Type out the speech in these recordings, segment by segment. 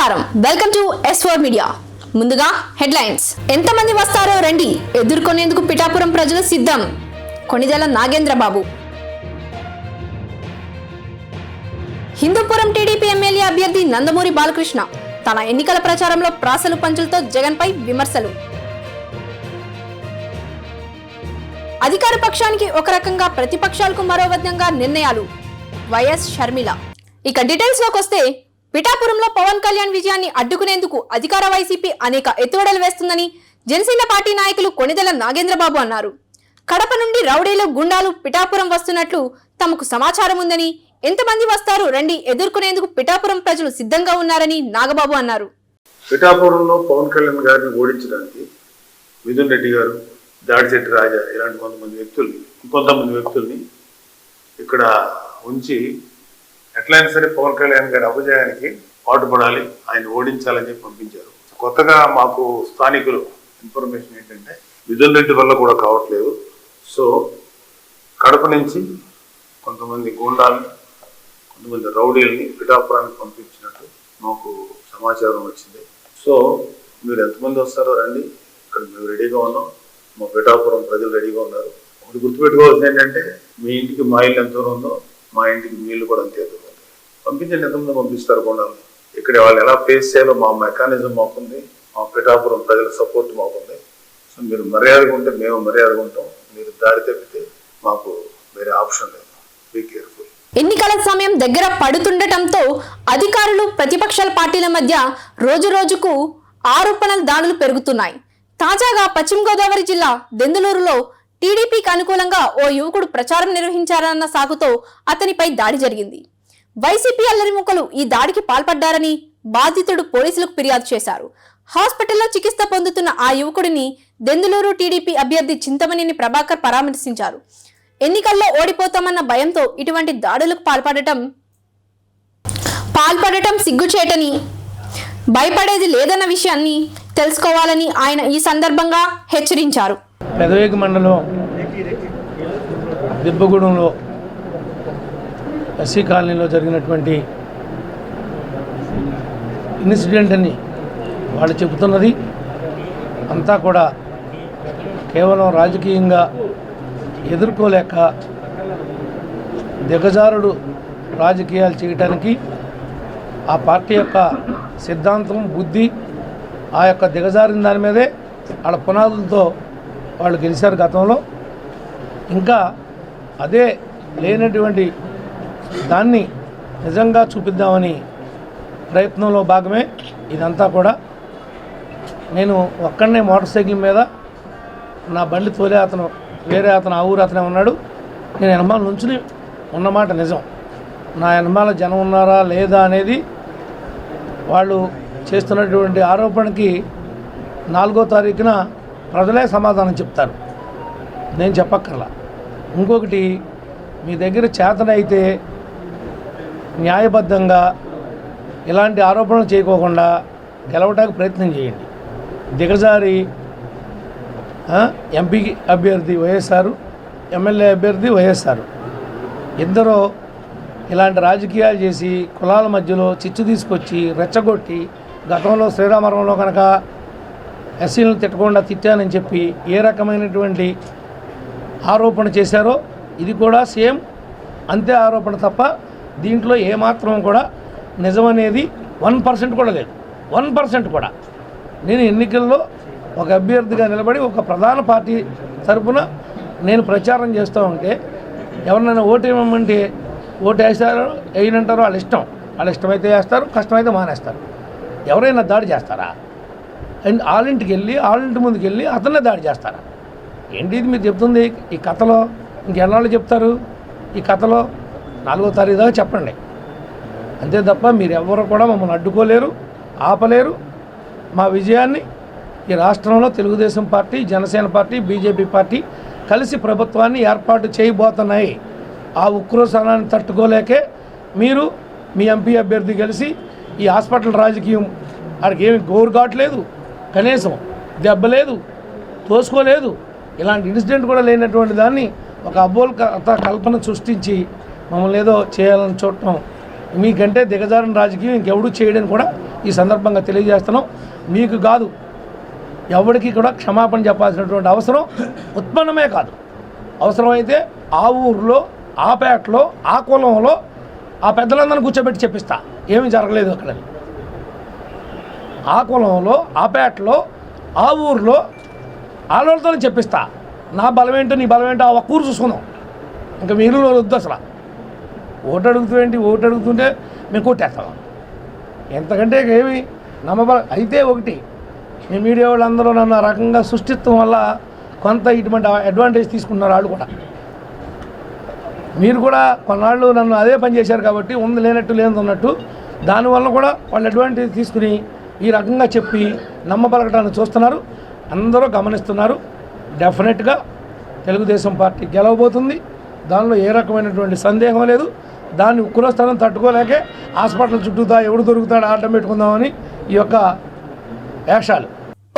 నమస్కారం, welcome to S4 media. ముందుగా headlines. ఎంతమంది వస్తారో రండి, ఎదుర్కొనేందుకు పిఠాపురం ప్రజలు సిద్ధం. కొణిదెల నాగేంద్రబాబు. హిందూపురం టీడీపీ ఎమ్మెల్యే అభ్యర్థి నందమూరి బాలకృష్ణ తన ఎన్నికల ప్రచారంలో ప్రాసలు పంచులతో జగన్ పై విమర్శలు. అధికార పక్షానికి ఒక రకంగా, ప్రతిపక్షాలకు మరో విధంగా నిర్ణయాలు. వైఎస్ షర్మిల. ఇక డీటెయిల్స్ లోకి వస్తే, పిఠాపురంలో పవన్ కళ్యాణ్ విజయాన్ని అడ్డుకునేందుకు అధికార వైసీపీ అనేక ఎత్తుగడలు వేస్తుందని జనసేన పార్టీ నాయకులు కొణిదెల నాగేంద్రబాబు అన్నారు. కడప నుండి రౌడీలు, గుండాలు పిఠాపురం వస్తున్నట్లు తమకు సమాచారం ఉందని, ఎంతమంది వస్తారు రండి, ఎదుర్కొనేందుకు పిఠాపురం ప్రజలు సిద్ధంగా ఉన్నారని నాగబాబు అన్నారు. పిఠాపురంలో పవన్ కళ్యాణ్ గారిని ఓడించడానికి మిథున్ రెడ్డి గారు, దాడిశెట్టి రాజా ఇలాంటి కొంతమంది వ్యక్తుల్ని ఇక్కడ ఉంచి ఎట్లయినా సరే పవన్ కళ్యాణ్ గారి అపజయానికి పాటుపడాలి, ఆయన ఓడించాలని చెప్పి పంపించారు. కొత్తగా మాకు స్థానికులు ఇన్ఫర్మేషన్ ఏంటంటే మిథున్ రెడ్డి వల్ల కూడా కావట్లేదు. సో కడప నుంచి కొంతమంది గూండాలని, కొంతమంది రౌడీలని పిఠాపురానికి పంపించినట్టు మాకు సమాచారం వచ్చింది. సో మీరు ఎంతమంది వస్తారో రండి, ఇక్కడ మేము రెడీగా ఉన్నాం, మా పిఠాపురం ప్రజలు రెడీగా ఉన్నారు. ఒకటి గుర్తుపెట్టుకోవాల్సింది ఏంటంటే, మీ ఇంటికి మా ఇల్లు ఎంత దూరం ఉందో మా ఇంటికి మీ ఇల్లు కూడా అంతే దూరం. పంపించండి, ఎంతమంది పంపిస్తారు కొండాలి. ఇక్కడ వాళ్ళు ఎలా ఫేస్ చేయాలో మా మెకానిజం మాకుంది, మా పిఠాపురం ప్రజల సపోర్ట్ మాకుంది. సో మీరు మర్యాదగా ఉంటే మేము మర్యాదగా ఉంటాం, మీరు దారి తప్పితే మాకు వేరే ఆప్షన్ లేదు. Be careful. ఎన్నికల సమయం దగ్గర పడుతుండటంతో అధికారులు, ప్రతిపక్షాల పార్టీల మధ్య రోజు రోజుకు ఆరోపణల దాడులు పెరుగుతున్నాయి. తాజాగా పశ్చిమ గోదావరి జిల్లా దెందులూరులో టీడీపీకి అనుకూలంగా ఓ యువకుడు ప్రచారం నిర్వహించారన్న సాకుతో అతనిపై దాడి జరిగింది. వైసీపీ అల్లరిముక్కలు ఈ దాడికి పాల్పడ్డారని బాధితుడు పోలీసులకు ఫిర్యాదు చేశారు. హాస్పిటల్లో చికిత్స పొందుతున్న ఆ యువకుడిని దెందులూరు టీడీపీ అభ్యర్థి చింతమనేని ప్రభాకర్ పరామర్శించారు. ఎన్నికల్లో ఓడిపోతామన్న భయంతో ఇటువంటి దాడులకు పాల్పడటం సిగ్గుచేటని, భయపడేది లేదన్న విషయాన్ని తెలుసుకోవాలని ఆయన ఈ సందర్భంగా హెచ్చరించారు. పెదవేగి మండలం దిబ్బగూడెంలో ఎస్సీ కాలనీలో జరిగినటువంటి ఇన్సిడెంట్ అని వాళ్ళు చెబుతున్నది అంతా కూడా కేవలం రాజకీయంగా ఎదుర్కోలేక దిగజారుడు రాజకీయాలు చేయటానికి ఆ పార్టీ యొక్క సిద్ధాంతం, బుద్ధి, ఆ యొక్క దిగజారిన దాని మీదే వాళ్ళ పునాదులతో వాళ్ళు గెలిచారు గతంలో. ఇంకా అదే లేనటువంటి దాన్ని నిజంగా చూపిద్దామని ప్రయత్నంలో భాగమే ఇదంతా కూడా. నేను ఒక్కడనే మోటార్ సైకిల్ మీద, నా బండి తోలే అతను వేరే ఆ ఊరు అతనే ఉన్నాడు. నేను ఎనమాల నుంచుని ఉన్నమాట నిజం. నా ఎనమాల జనం ఉన్నారా లేదా అనేది వాళ్ళు చేస్తున్నటువంటి ఆరోపణకి 4వ తారీఖున ప్రజలే సమాధానం చెప్తారు, నేను చెప్పక్కర్లా. ఇంకొకటి, మీ దగ్గర చేతనైతే న్యాయబద్ధంగా ఇలాంటి ఆరోపణలు చేయకోకుండా గెలవడానికి ప్రయత్నం చేయండి. దిగజారి ఎంపీ అభ్యర్థి వైఎస్ఆర్, ఎమ్మెల్యే అభ్యర్థి వైఎస్ఆర్ ఇద్దరు ఇలాంటి రాజకీయాలు చేసి కులాల మధ్యలో చిచ్చు తీసుకొచ్చి రెచ్చగొట్టి, గతంలో శ్రీరామవరంలో కనుక ఎస్సీలను తిట్టకుండా తిట్టానని చెప్పి ఏ రకమైనటువంటి ఆరోపణ చేశారో ఇది కూడా సేమ్ అంతే ఆరోపణ తప్ప దీంట్లో ఏమాత్రం కూడా నిజమనేది 1% కూడా లేదు. 1% కూడా. నేను ఎన్నికల్లో ఒక అభ్యర్థిగా నిలబడి ఒక ప్రధాన పార్టీ తరఫున నేను ప్రచారం చేస్తూ ఉంటే ఎవరినైనా ఓటు వేయమంటే ఓటు వేస్తారు, వేయనంటారో వాళ్ళ ఇష్టం. వాళ్ళ ఇష్టమైతే వేస్తారు, కష్టమైతే మానేస్తారు. ఎవరైనా దాడి చేస్తారా? అండ్ వాళ్ళింటికి వెళ్ళి, వాళ్ళింటి ముందుకు వెళ్ళి అతన్నే దాడి చేస్తారా? ఏంటి ఇది మీరు చెప్తుంది? ఈ కథలో ఇంకెన్నాళ్ళు చెప్తారు? ఈ కథలో 4వ తారీఖు దాకా చెప్పండి, అంతే తప్ప మీరు ఎవరు కూడా మమ్మల్ని అడ్డుకోలేరు, ఆపలేరు. మా విజయాన్ని ఈ రాష్ట్రంలో Telugu Desam party, Janasena party, BJP party కలిసి ప్రభుత్వాన్ని ఏర్పాటు చేయబోతున్నాయి. ఆ ఉక్రోశానాన్ని తట్టుకోలేకే మీరు మీ ఎంపీ అభ్యర్థి కలిసి ఈ హాస్పిటల్ రాజకీయం, వాడికి ఏమి గోరుగాట్లేదు, కనీసం దెబ్బలేదు, తోసుకోలేదు. ఇలాంటి ఇన్సిడెంట్ కూడా లేనటువంటి దాన్ని ఒక అబ్బోల్ కల్పన సృష్టించి మమ్మల్ని ఏదో చేయాలని చూడటం, మీకంటే దిగజారిన రాజకీయం ఇంకెవడూ చేయడని కూడా ఈ సందర్భంగా తెలియజేస్తున్నాం. మీకు కాదు, ఎవరికి కూడా క్షమాపణ చెప్పాల్సినటువంటి అవసరం ఉత్పన్నమే కాదు. అవసరమైతే ఆ ఊరిలో, ఆ పేటలో, ఆ కులంలో ఆ పెద్దలందరినీ కూర్చోబెట్టి చెప్పిస్తా ఏమీ జరగలేదు అక్కడ. ఆ కులంలో, ఆ పేటలో, ఆ ఊరిలో ఆడవాళ్ళతో చెప్పిస్తా. నా బలం ఏంటో, నీ బలం ఏంటో ఆ ఒక్క ఊరు చూసుకుందాం. ఇంకా మీరు వద్దు అసలు. ఓటు అడుగుతుంటే మేము కొట్టేస్తాం. ఎంతకంటే ఏమి నమ్మబల అయితే ఒకటి, మీ మీడియా వాళ్ళందరూ నన్ను ఆ రకంగా సృష్టిత్వం వల్ల కొంత ఇటువంటి అడ్వాంటేజ్ తీసుకున్నారు వాళ్ళు కూడా. మీరు కూడా కొన్నాళ్ళు నన్ను అదే పని చేశారు కాబట్టి ఉంది లేనట్టు లేనిది ఉన్నట్టు, దానివల్ల కూడా వాళ్ళు అడ్వాంటేజ్ తీసుకుని ఈ రకంగా చెప్పి నమ్మబలగటాన్ని చూస్తున్నారు. అందరూ గమనిస్తున్నారు. డెఫినెట్గా తెలుగుదేశం పార్టీ గెలవబోతుంది. దానిలో ఏ రకమైనటువంటి సందేహం లేదు. దాన్ని ఉక్కురస్థానం తట్టుకోలేకే హాస్పిటల్ చుట్టూతా ఎవడు దొరుకుతాడో ఆటం పెట్టుకుందామని ఈ యొక్క వేషాలు.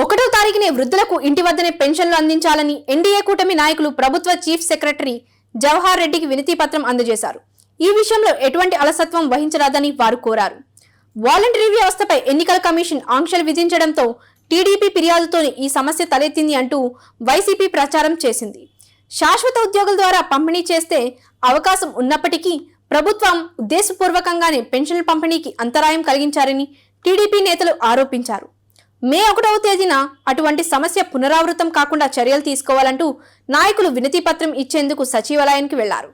1వ తారీఖునే వృద్ధులకు ఇంటి వద్దనే పెన్షన్లు అందించాలని ఎన్డీఏ కూటమి నాయకులు ప్రభుత్వ చీఫ్ సెక్రటరీ జవహర్ రెడ్డికి వినతి పత్రం అందజేశారు. ఈ విషయంలో ఎటువంటి అలసత్వం వహించరాదని వారు కోరారు. వాలంటరీ వ్యవస్థపై ఎన్నికల కమిషన్ ఆంక్షలు విధించడంతో టీడీపీ ఫిర్యాదుతోనే ఈ సమస్య తలెత్తింది అంటూ వైసీపీ ప్రచారం చేసింది. శాశ్వత ఉద్యోగుల ద్వారా పంపిణీ చేస్తే అవకాశం ఉన్నప్పటికీ ప్రభుత్వం ఉద్దేశపూర్వకంగానే పెన్షన్ల పంపిణీకి అంతరాయం కలిగించారని టీడీపీ నేతలు ఆరోపించారు. మే 1వ తేదీన అటువంటి సమస్య పునరావృతం కాకుండా చర్యలు తీసుకోవాలంటూ నాయకులు వినతి పత్రం ఇచ్చేందుకు సచివాలయానికి వెళ్లారు.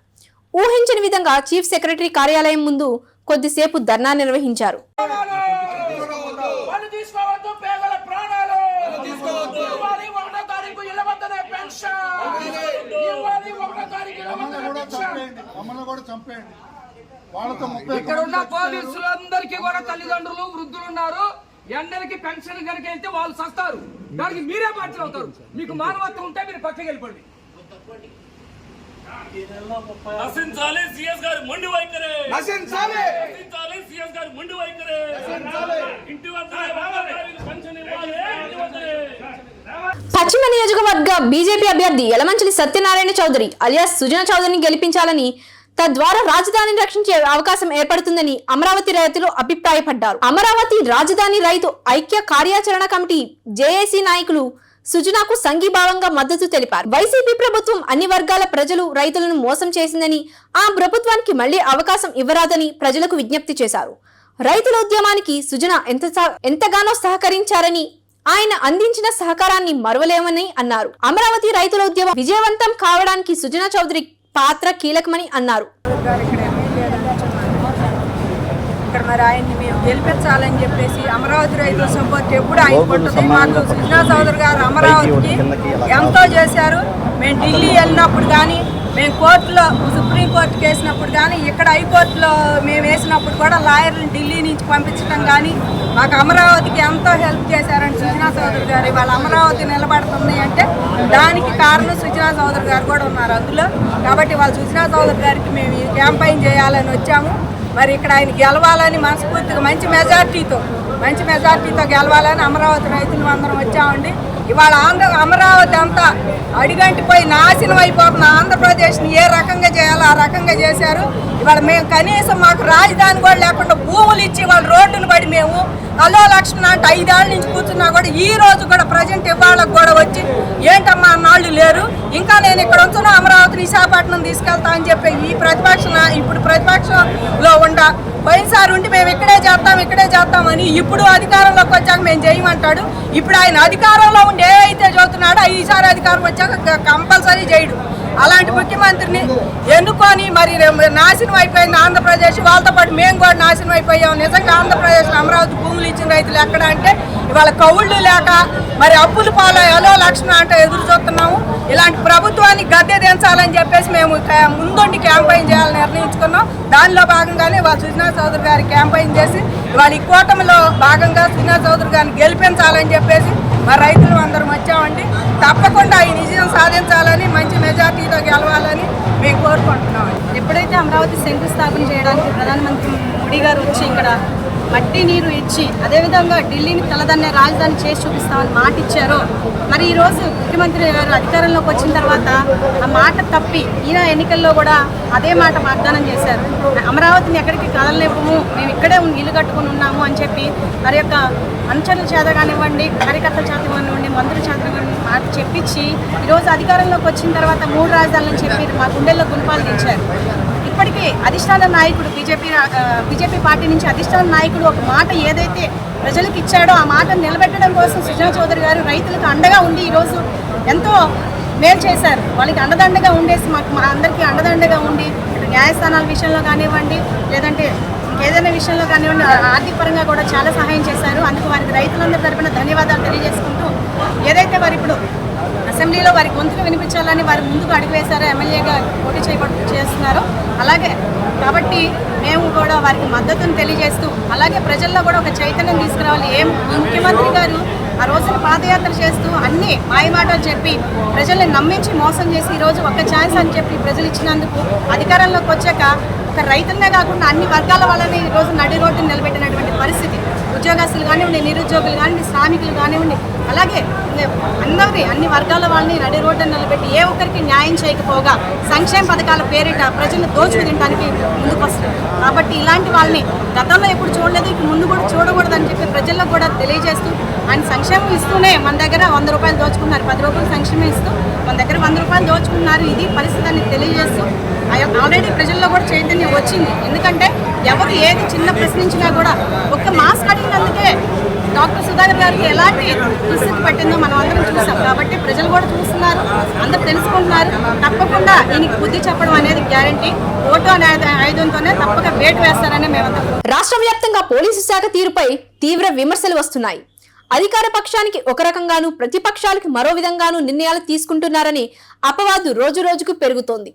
ఊహించని విధంగా చీఫ్ సెక్రటరీ కార్యాలయం ముందు కొద్దిసేపు ధర్నా నిర్వహించారు. ఇక్కడ ఉన్న పోలీసులందరికీ కూడా తల్లిదండ్రులు, వృద్ధులు ఉన్నారు. ఎండలకి పెన్షన్ కనుక వెళ్తే వాళ్ళు సస్తారు. దానికి మీరే బాధ్యత అవుతారు. మీకు మానవత్వం ఉంటే మీరు పక్కకి వెళ్ళిపోండి. నశించాలి సీఎస్ గారి మొండి వైఖరి, నశించాలి సీఎస్ గారి మొండి వైఖరి, ఇంటి వద్ద పెన్షన్ ఇవ్వాలి. పశ్చిమ నియోజకవర్గ బీజేపీ అభ్యర్థి యలమంచిలి సత్యనారాయణ చౌదరి అలియాస్ సుజనా చౌదరిని గెలిపించాలని, తద్వారా రాజధానిని రక్షించే అవకాశం ఏర్పడుతుందని అమరావతి రైతులు అభిప్రాయపడ్డారు. అమరావతి రాజధాని రైతు ఐక్య కార్యాచరణ కమిటీ జేఏసీ నాయకులు సుజనాకు సంఘీభావంగా మద్దతు తెలిపారు. వైసీపీ ప్రభుత్వం అన్ని వర్గాల ప్రజలు, రైతులను మోసం చేసిందని, ఆ ప్రభుత్వానికి మళ్లీ అవకాశం ఇవ్వరాదని ప్రజలకు విజ్ఞప్తి చేశారు. రైతుల ఉద్యమానికి సుజనా ఎంతగానో సహకరించారని, ఆయన అందించిన సహకారాన్ని మరువలేమని అన్నారు. అమరావతి రైతుల ఉద్యమం విజయవంతం కావడానికి సుజనా చౌదరి పాత్ర కీలకమని అన్నారు. ఇక్కడ మరి ఆయన్ని మేము గెలిపించాలని చెప్పేసి అమరావతి రైతుల సపోర్ట్ ఎప్పుడు ఆయన ఉంటుంది. మాకు సుజనా చౌదరి గారు అమరావతికి ఎంతో చేశారు. మేము ఢిల్లీ వెళ్ళినప్పుడు కానీ, మేము కోర్టులో సుప్రీంకోర్టుకి వేసినప్పుడు కానీ, ఇక్కడ హైకోర్టులో మేము వేసినప్పుడు కూడా లాయర్లను ఢిల్లీ నుంచి పంపించడం కానీ, మాకు అమరావతికి ఎంతో హెల్ప్ చేశారండి సుజనా చౌదరి గారు. ఇవాళ అమరావతి నిలబడుతుంది అంటే దానికి కారణం సుజనా చౌదరి గారు కూడా ఉన్నారు అందులో. కాబట్టి వాళ్ళ సుజనా చౌదరి గారికి మేము ఈ క్యాంపెయిన్ చేయాలని వచ్చాము. మరి ఇక్కడ ఆయన గెలవాలని మనస్ఫూర్తిగా మంచి మెజార్టీతో గెలవాలని అమరావతి రైతులు అందరం వచ్చామండి. ఇవాళ అమరావతి అంతా అడిగంటిపోయి నాశనం అయిపోతున్న ఆంధ్రప్రదేశ్ని ఏ రకంగా చేయాలో ఆ రకంగా చేశారు. ఇవాళ మేము కనీసం మాకు రాజధాని కూడా లేకుండా భూములు ఇచ్చి వాళ్ళ రోడ్డును పడి మేము అలో లక్ష్మణ అంటే 5 ఏళ్ళ నుంచి కూర్చున్నా కూడా ఈ రోజు కూడా ప్రజెంట్ ఇవాళకు కూడా వచ్చి ఏంటమ్మా అన్నాళ్ళు లేరు. ఇంకా నేను ఇక్కడ ఉంచున్నా అమరావతిని విశాఖపట్నం తీసుకెళ్తా అని చెప్పి ఇప్పుడు ప్రతిపక్షంలో పోయినసారి ఉండి మేము ఇక్కడే చేస్తామని ఇప్పుడు అధికారంలోకి వచ్చాక మేము చేయమంటాడు. ఇప్పుడు ఆయన అధికారంలో ఉండి ఏవైతే చదువుతున్నాడో ఈసారి అధికారం వచ్చాక కంపల్సరీ చేయడు. అలాంటి ముఖ్యమంత్రిని ఎన్నుకొని మరి నాశనం అయిపోయింది ఆంధ్రప్రదేశ్. వాళ్ళతో పాటు మేము కూడా నాశనం అయిపోయాం. నిజంగా ఆంధ్రప్రదేశ్లో అమరావతి భూములు ఇచ్చిన రైతులు ఎక్కడ అంటే ఇవాళ కౌళ్ళు లేక మరి అప్పుల పాలయ్యాలో లక్ష్మణ అంటే ఎదురు చూస్తున్నాము. ఇలాంటి ప్రభుత్వాన్ని గద్దె దించాలని చెప్పేసి మేము ముందుండి క్యాంపెయిన్ చేయాలని నిర్ణయించుకున్నాం. దానిలో భాగంగానే వాళ్ళ సుజనా చౌదరి గారి క్యాంపెయిన్ చేసి ఇవాళ ఈ కూటమిలో భాగంగా సుజనా చౌదరి గారిని గెలిపించాలని చెప్పేసి మా రైతులు అందరం వచ్చామండి. తప్పకుండా ఈ విజయం సాధించాలని, మంచి మెజార్టీతో గెలవాలని మేము కోరుకుంటున్నామండి. ఎప్పుడైతే అమరావతి శంకుస్థాపన చేయడానికి ప్రధానమంత్రి మోడీ గారు వచ్చి ఇక్కడ మట్టి నీరు ఇచ్చి అదేవిధంగా ఢిల్లీని తలదన్నే రాజధాని చేసి చూపిస్తామని మాట ఇచ్చారో మరి ఈరోజు ముఖ్యమంత్రి గారు అధికారంలోకి వచ్చిన తర్వాత ఆ మాట తప్పి ఈయన ఎన్నికల్లో కూడా అదే మాట వాగ్దానం చేశారు. అమరావతిని ఎక్కడికి కదలనివ్వము, మేము ఇక్కడే ఇల్లు కట్టుకుని ఉన్నాము అని చెప్పి మరి యొక్క అనుచరుల చేత కానివ్వండి, కార్యకర్తల చేత కానివ్వండి, మంత్రుల చేత కానివ్వండి మాట చెప్పించి ఈరోజు అధికారంలోకి వచ్చిన తర్వాత 3 రాజధానులను చెప్పి మా గుండెల్లో గుణపాలు తెచ్చారు. ఇప్పటికీ అధిష్టాన నాయకుడు బీజేపీ పార్టీ నుంచి అధిష్టాన నాయకుడు ఒక మాట ఏదైతే ప్రజలకు ఇచ్చాడో ఆ మాటను నిలబెట్టడం కోసం సుజనా చౌదరి గారు రైతులకు అండగా ఉండి ఈరోజు ఎంతో మేలు చేశారు. వాళ్ళకి అండదండగా ఉండేసి మా అందరికీ అండదండగా ఉండి న్యాయస్థానాల విషయంలో కానివ్వండి, లేదంటే ఏదైనా విషయంలో కానివ్వండి ఆర్థిక పరంగా కూడా చాలా సహాయం చేశారు. అందుకు వారికి రైతులందరి తరపున ధన్యవాదాలు తెలియజేసుకుంటూ ఏదైతే వారు ఇప్పుడు అసెంబ్లీలో వారి గొంతులు వినిపించాలని వారు ముందుకు అడుగు వేశారో, ఎమ్మెల్యేగా పోటీ చేస్తున్నారు. అలాగే కాబట్టి మేము కూడా వారికి మద్దతును తెలియజేస్తూ అలాగే ప్రజల్లో కూడా ఒక చైతన్యం తీసుకురావాలి. ముఖ్యమంత్రి గారు ఆ రోజున పాదయాత్ర చేస్తూ అన్ని మాయమాటలు చెప్పి ప్రజల్ని నమ్మించి మోసం చేసి ఈరోజు ఒక్క ఛాన్స్ అని చెప్పి ప్రజలు ఇచ్చినందుకు అధికారంలోకి వచ్చాక ఒక రైతులనే కాకుండా అన్ని వర్గాల వాళ్ళని ఈరోజు నడి రోడ్డుని నిలబెట్టినటువంటి పరిస్థితి. ఉద్యోగస్తులు కానివ్వండి, నిరుద్యోగులు కానివ్వండి, శ్రామికులు కానివ్వండి, అలాగే అన్ని వర్గాల వాళ్ళని నడి రోడ్డుని నిలబెట్టి ఏ ఒక్కరికి న్యాయం చేయకపోగా సంక్షేమ పథకాల పేరిట ప్రజలను దోచుకు తినడానికి ముందుకు వస్తారు. కాబట్టి ఇలాంటి వాళ్ళని గతంలో ఎప్పుడు చూడలేదు, ఇక ముందు కూడా చూడకూడదని చెప్పి ప్రజల్లో కూడా తెలియజేస్తూ ఆయన సంక్షేమం ఇస్తూనే మన దగ్గర 100 రూపాయలు దోచుకున్నారు, 10 రూపాయలు సంక్షేమం ఇస్తూ మన దగ్గర 100 రూపాయలు దోచుకున్నారు. ఇది పరిస్థితి అని తెలియజేస్తూ ఆల్రెడీ ప్రజల్లో కూడా చైతన్యం వచ్చింది. ఎందుకంటే ఎవరు ఏది చిన్న ప్రశ్నించినా కూడా ఒక్క మాస్క్ అడిగినందుకే డాక్టర్ సుధాకర్ గారికి ఎలాంటి దుస్థితి పట్టిందో మనం అందరం చూసాం. కాబట్టి ప్రజలు కూడా చూస్తున్నారు, అందరూ తెలుసుకుంటున్నారు. తప్పకుండా దీనికి బుద్ధి చెప్పడం అనేది గ్యారంటీ. ఓటు అనే ఆయుధంతోనే తప్పక వేటు వేస్తారని మేమందరం. రాష్ట్ర వ్యాప్తంగా పోలీసు శాఖ తీరుపై తీవ్ర విమర్శలు వస్తున్నాయి. అధికార పక్షానికి ఒక రకంగానూ ప్రతిపక్షాలకు మరో విధంగానూ నిర్ణయాలు తీసుకుంటున్నారని అపవాదు రోజు రోజుకు పెరుగుతోంది.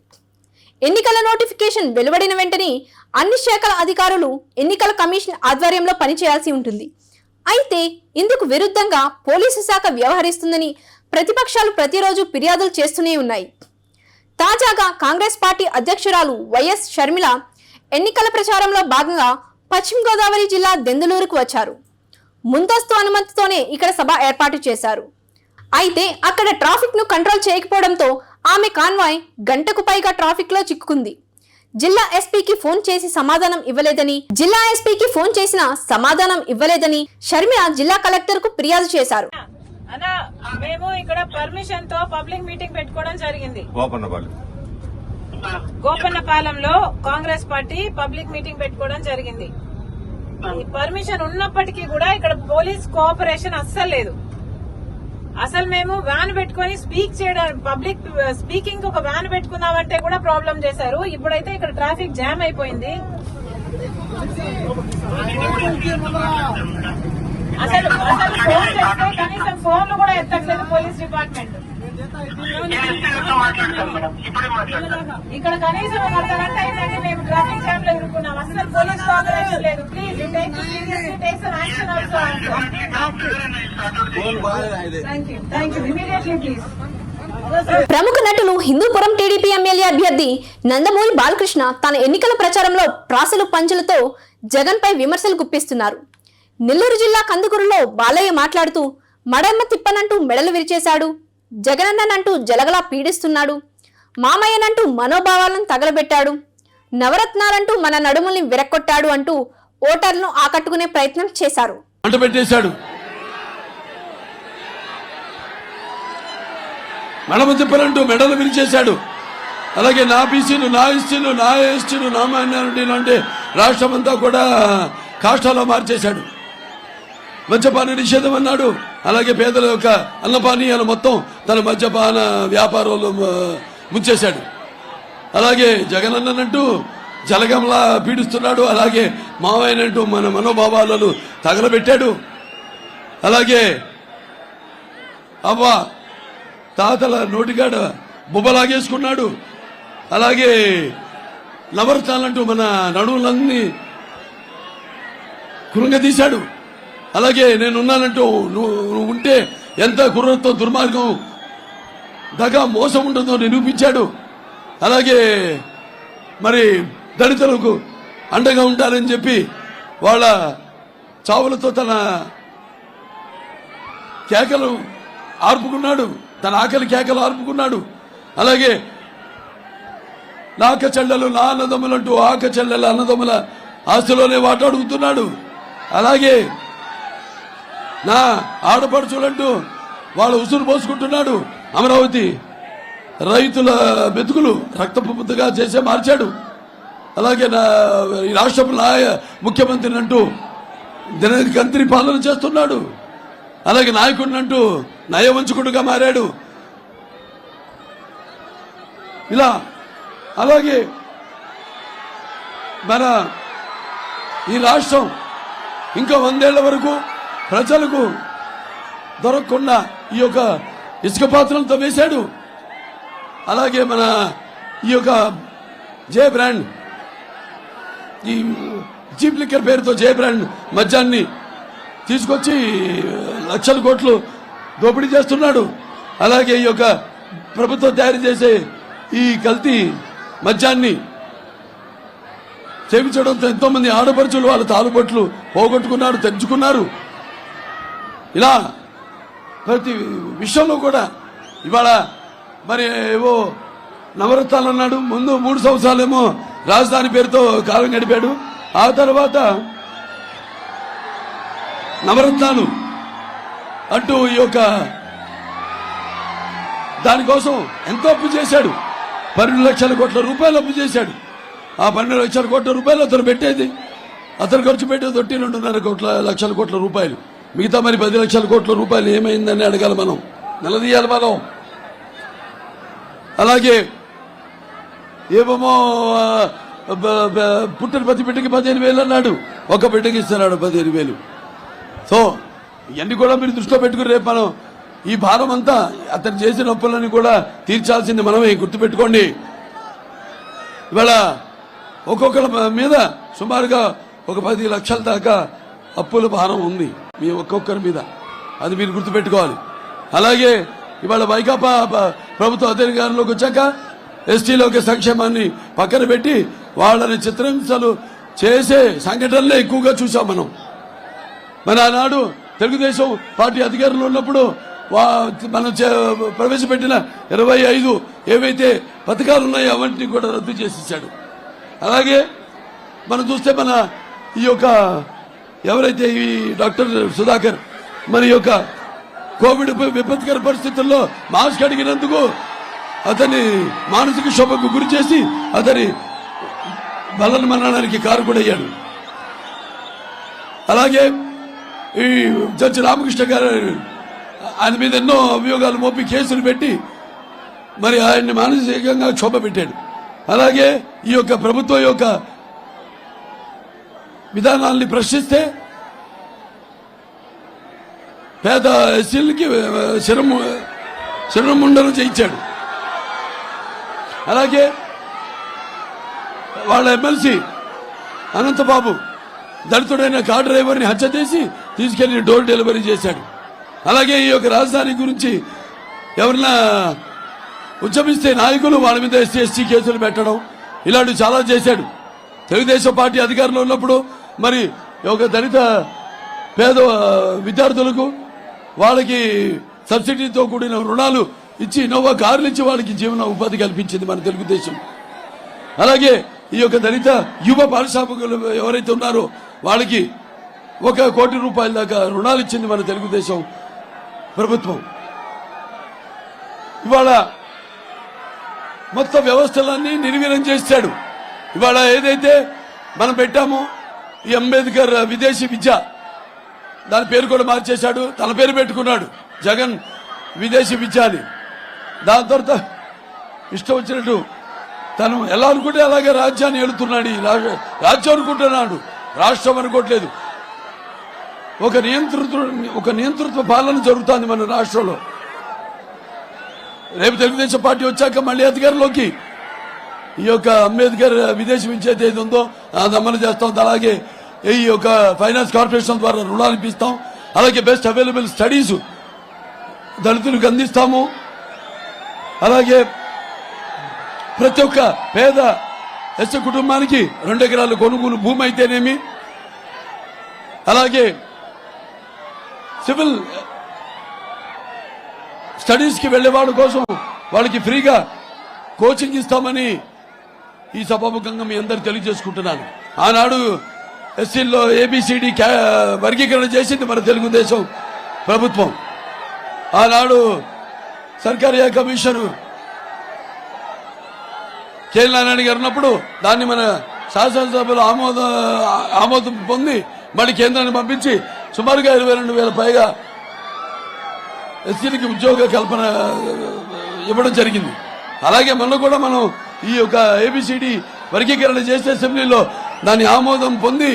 ఎన్నికల నోటిఫికేషన్ వెలువడిన వెంటనే అన్ని శాఖల అధికారులు ఎన్నికల కమిషన్ ఆధ్వర్యంలో పనిచేయాల్సి ఉంటుంది. అయితే ఇందుకు విరుద్ధంగా పోలీసు శాఖ వ్యవహరిస్తుందని ప్రతిపక్షాలు ప్రతిరోజు ఫిర్యాదులు చేస్తూనే ఉన్నాయి. తాజాగా కాంగ్రెస్ పార్టీ అధ్యక్షురాలు వైఎస్ షర్మిల ఎన్నికల ప్రచారంలో భాగంగా పశ్చిమ గోదావరి జిల్లా దెందులూరుకు వచ్చారు. ముందస్తు అనుమతితోనే ఇక్కడ సభ ఏర్పాటు చేశారు. అయితే అక్కడ ట్రాఫిక్ ను కంట్రోల్ చేయకపోవడంతో ఆమె కాన్వాయ్ గంటకు పైగా ట్రాఫిక్ లో చిక్కుకుంది. జిల్లా ఎస్పీకి ఫోన్ చేసి సమాధానం ఇవ్వలేదని షర్మిల జిల్లా కలెక్టర్ కు ఫిర్యాదు చేశారు. మేము ఇక్కడ పర్మిషన్ తో పబ్లిక్ మీటింగ్ పెట్టుకోవడం జరిగింది. గోపన్నపాలెంలో కాంగ్రెస్ పార్టీ పబ్లిక్ మీటింగ్ పెట్టుకోవడం జరిగింది. పర్మిషన్ ఉన్నప్పటికీ కూడా ఇక్కడ పోలీస్ కోఆపరేషన్ అస్సలు లేదు. అసలు మేము వ్యాన్ పెట్టుకుని స్పీక్ చేయడం, పబ్లిక్ స్పీకింగ్ ఒక వ్యాన్ పెట్టుకుందామంటే కూడా ప్రాబ్లం చేశారు. ఇప్పుడైతే ఇక్కడ ట్రాఫిక్ జామ్ అయిపోయింది. అసలు ఫోన్ చేస్తే కనీసం ఫోన్లు కూడా ఎత్తట్లేదు పోలీస్ డిపార్ట్మెంట్. ఇక్కడ కనీసం ఒక గంట అయిందంటే మేము ట్రాఫిక్ జామ్ లో ఇరుక్కున్నాం. అసలు పోలీస్ కోఆపరేషన్ లేదు. Please take some action also. ప్రముఖ నటులు హిందూపురం టీడీపీ ఎమ్మెల్యే అభ్యర్థి నందమూరి బాలకృష్ణ తన ఎన్నికల ప్రచారంలో ప్రాసలు పంచులతో జగన్ పై విమర్శలు గుప్పిస్తున్నారు. నెల్లూరు జిల్లా కందుకూరులో బాలయ్య మాట్లాడుతూ మడమ్మ తిప్పనంటూ మెడలు విరిచేశాడు, జగనన్ననంటూ జలగలా పీడిస్తున్నాడు, మామయ్యనంటూ మనోభావాలను తగలబెట్టాడు, నవరత్నాలంటూ మన నడుముల్ని విరక్కొట్టాడు అంటూ ఓటర్లను ఆకట్టుకునే ప్రయత్నం చేశారు. మడమ తిప్పనంటూ మెడలు విరిచేశాడు. అలాగే నా బీసీలు, నా ఎస్టీలు, నా ఎస్టీలు, నా మైనారిటీలు అంటే రాష్ట్రం అంతా కూడా కాష్టాలో మార్చేశాడు. మద్యపాన నిషేధం అన్నాడు. అలాగే పేదల యొక్క అన్నపానీయాలు మొత్తం తన మద్యపాన వ్యాపారంలో ముంచేశాడు. అలాగే జగనన్ననంటూ జలగంలా పీడిస్తున్నాడు. అలాగే మావయ్యనంటూ మన మనోభావాలను తగలబెట్టాడు. అలాగే అవ్వ తాతల నోటిగాడ బుబ్బలాగేసుకున్నాడు. అలాగే నవరత్నాలంటూ మన నడువులన్నీ కురుంగదీశాడు. అలాగే నేనున్నానంటూ నువ్వు ఉంటే ఎంత కుర్రత్వం, దుర్మార్గం, దగా, మోసం ఉంటుందో నిరూపించాడు. అలాగే మరి దళితులకు అండగా ఉంటారని చెప్పి వాళ్ళ చావులతో తన కేకలు ఆర్పుకున్నాడు, తన ఆకలి కేకలు ఆర్పుకున్నాడు. అలాగే నాక చెల్లెలు నా అన్నదమ్ములంటూ ఆక చెల్లెల అన్నదమ్ముల ఆస్తిలోనే వాటాడుగుతున్నాడు. అలాగే నా ఆడపడుచులంటూ వాళ్ళ ఉసురు పోసుకుంటున్నాడు. అమరావతి రైతుల బతుకులు రక్తపు ముద్దగా చేసే మార్చాడు. అలాగే ఈ రాష్ట్ర ముఖ్యమంత్రిని అంటూ దినకంత్రి పాలన చేస్తున్నాడు. అలాగే నాయకుడిని అంటూ నయవంచకుడుగా మారాడు. ఇలా అలాగే మన ఈ రాష్ట్రం ఇంకా 100 ఏళ్ల వరకు ప్రజలకు దొరకకుండా ఈ యొక్క ఇసుక పాత్రలతో వేశాడు. అలాగే మన ఈ యొక్క జే బ్రాండ్, ఈ చీప్ లిక్కర్ పేరుతో జే బ్రాండ్ మద్యాన్ని తీసుకొచ్చి లక్షల కోట్లు దోపిడీ చేస్తున్నాడు. అలాగే ఈ యొక్క ప్రభుత్వం తయారు చేసే ఈ కల్తీ మద్యాన్ని సేవించడంతో ఎంతో మంది ఆడపడుచులు వాళ్ళ తాలుబొట్లు పోగొట్టుకున్నారు, తెంచుకున్నారు. ఇలా ప్రతి విషయంలో కూడా ఇవాళ మరి ఏవో నవరత్నాలు అన్నాడు. ముందు 3 సంవత్సరాలేమో రాజధాని పేరుతో కాలం గడిపాడు. ఆ తర్వాత నవరత్నాలు అంటూ ఈ యొక్క దానికోసం ఎంతో అప్పు చేశాడు. 12 లక్షల కోట్ల రూపాయలు అప్పు చేశాడు. ఆ 12 లక్షల కోట్ల రూపాయలు అతను పెట్టేది, అతను ఖర్చు పెట్టేది 2.5 లక్షల కోట్ల రూపాయలు. మిగతా మరి 10 లక్షల కోట్ల రూపాయలు ఏమైందని అడగాలి, మనం నిలదీయాలి మనం. అలాగే ఏమో పుట్టిన ప్రతి బిడ్డకి 15,000 అన్నాడు, ఒక బిడ్డకి ఇస్తున్నాడు 15,000. సో ఇవన్నీ కూడా మీరు దృష్టిలో పెట్టుకుని రేపు మనం ఈ భారం అంతా అతను చేసిన అప్పులని కూడా తీర్చాల్సింది మనమే, గుర్తుపెట్టుకోండి. ఇవాళ ఒక్కొక్కరి మీద సుమారుగా ఒక 10 లక్షల దాకా అప్పుల భారం ఉంది మీ ఒక్కొక్కరి మీద, అది మీరు గుర్తుపెట్టుకోవాలి. అలాగే ఇవాళ వైకాపా ప్రభుత్వ అధికారంలోకి వచ్చాక ఎస్టీలోకి సంక్షేమాన్ని పక్కన పెట్టి వాళ్ళని చిత్రహింసలు చేసే సంఘటనలే ఎక్కువగా చూసాం మనం. మరి ఆనాడు తెలుగుదేశం పార్టీ అధికారంలో ఉన్నప్పుడు మనం ప్రవేశపెట్టిన 25 ఏవైతే పథకాలు ఉన్నాయో అవన్నీ కూడా రద్దు చేసేసాడు. అలాగే మనం చూస్తే మన ఈ యొక్క ఎవరైతే ఈ డాక్టర్ సుధాకర్ మరి యొక్క కోవిడ్ విపత్కర పరిస్థితుల్లో మాస్క్ అడిగినందుకు అతన్ని మానసిక క్షోభకు గురి చేసి అతని బలన మరణానికి కారకుడయ్యాడు. అలాగే ఈ జడ్జి రామకృష్ణ గారు ఆయన మీద ఎన్నో అభియోగాలు మోపి కేసులు పెట్టి మరి ఆయన్ని మానసికంగా క్షోభ పెట్టాడు. అలాగే ఈ యొక్క ప్రభుత్వం యొక్క విధానాల్ని ప్రశ్నిస్తే పేద ఎస్సీలకి శిరముండలు చేయించాడు. అలాగే వాళ్ళ ఎమ్మెల్సీ అనంతబాబు దళితుడైన కార్ డ్రైవర్ని హత్య చేసి తీసుకెళ్లి డోర్ డెలివరీ చేశాడు. అలాగే ఈ యొక్క రాజధాని గురించి ఎవరన్నా ఉద్యమిస్తే నాయకులు వాళ్ళ మీద ఎస్సీ కేసులు పెట్టడం ఇలాంటివి చాలా చేశాడు. తెలుగుదేశం పార్టీ అధికారంలో ఉన్నప్పుడు మరి ఒక దళిత పేద విద్యార్థులకు వాళ్ళకి సబ్సిడీతో కూడిన రుణాలు ఇచ్చి ఇన్నోవా కార్లు ఇచ్చి వాళ్ళకి జీవన ఉపాధి కల్పించింది మన తెలుగుదేశం. అలాగే ఈ యొక్క దళిత యువ పారిశ్రామికులు ఎవరైతే ఉన్నారో వాళ్ళకి 1 కోటి రూపాయల దాకా రుణాలు ఇచ్చింది మన తెలుగుదేశం ప్రభుత్వం. ఇవాళ మొత్తం వ్యవస్థలన్నీ నిర్వీర్యం చేశాడు. ఇవాళ ఏదైతే మనం పెట్టామో ఈ అంబేద్కర్ విదేశీ విద్య దాని పేరు కూడా మార్చేశాడు, తన పేరు పెట్టుకున్నాడు జగన్ విదేశీ విద్య అని. దాని తర్వాత ఇష్టం వచ్చినట్టు తను ఎలా అనుకుంటే అలాగే రాజ్యాన్ని ఏలుతున్నాడు. రాజ్యం అనుకుంటున్నాడు, రాష్ట్రం అనుకోవట్లేదు. ఒక నియంతృత్వ పాలన జరుగుతుంది మన రాష్ట్రంలో. రేపు తెలుగుదేశం పార్టీ వచ్చాక మళ్ళీ అధికారంలోకి ఈ యొక్క అంబేద్కర్ విదేశీ విద్య ఏది ఉందో అది అమలు చేస్తాం. అలాగే ఈ యొక్క ఫైనాన్స్ కార్పొరేషన్ ద్వారా రుణాలు ఇప్పిస్తాం. అలాగే బెస్ట్ అవైలబుల్ స్టడీస్ దళితులకు అందిస్తాము. అలాగే ప్రతి ఒక్క పేద ఎస్సీ కుటుంబానికి 2 ఎకరాల కొనుగోలు భూమి అయితేనేమి, అలాగే సివిల్ స్టడీస్కి వెళ్లేవాడు కోసం వాళ్ళకి ఫ్రీగా కోచింగ్ ఇస్తామని ఈ సభాముఖంగా మీ అందరు తెలియజేసుకుంటున్నాను. ఆనాడు ఎస్సీల్లో ఏబిసిడి వర్గీకరణ చేసింది మన తెలుగుదేశం ప్రభుత్వం. ఆనాడు సర్కారియా కమిషన్ కేఎల్ నారాయణ గారు ఉన్నప్పుడు దాన్ని మన శాసనసభలో ఆమోదం పొంది మళ్ళీ కేంద్రాన్ని పంపించి సుమారుగా 22,000 పైగా ఎస్సీలకి ఉద్యోగ కల్పన ఇవ్వడం జరిగింది. అలాగే మొన్న కూడా మనం ఈ యొక్క ఏబిసిడి వర్గీకరణ చేసే అసెంబ్లీలో దాని ఆమోదం పొంది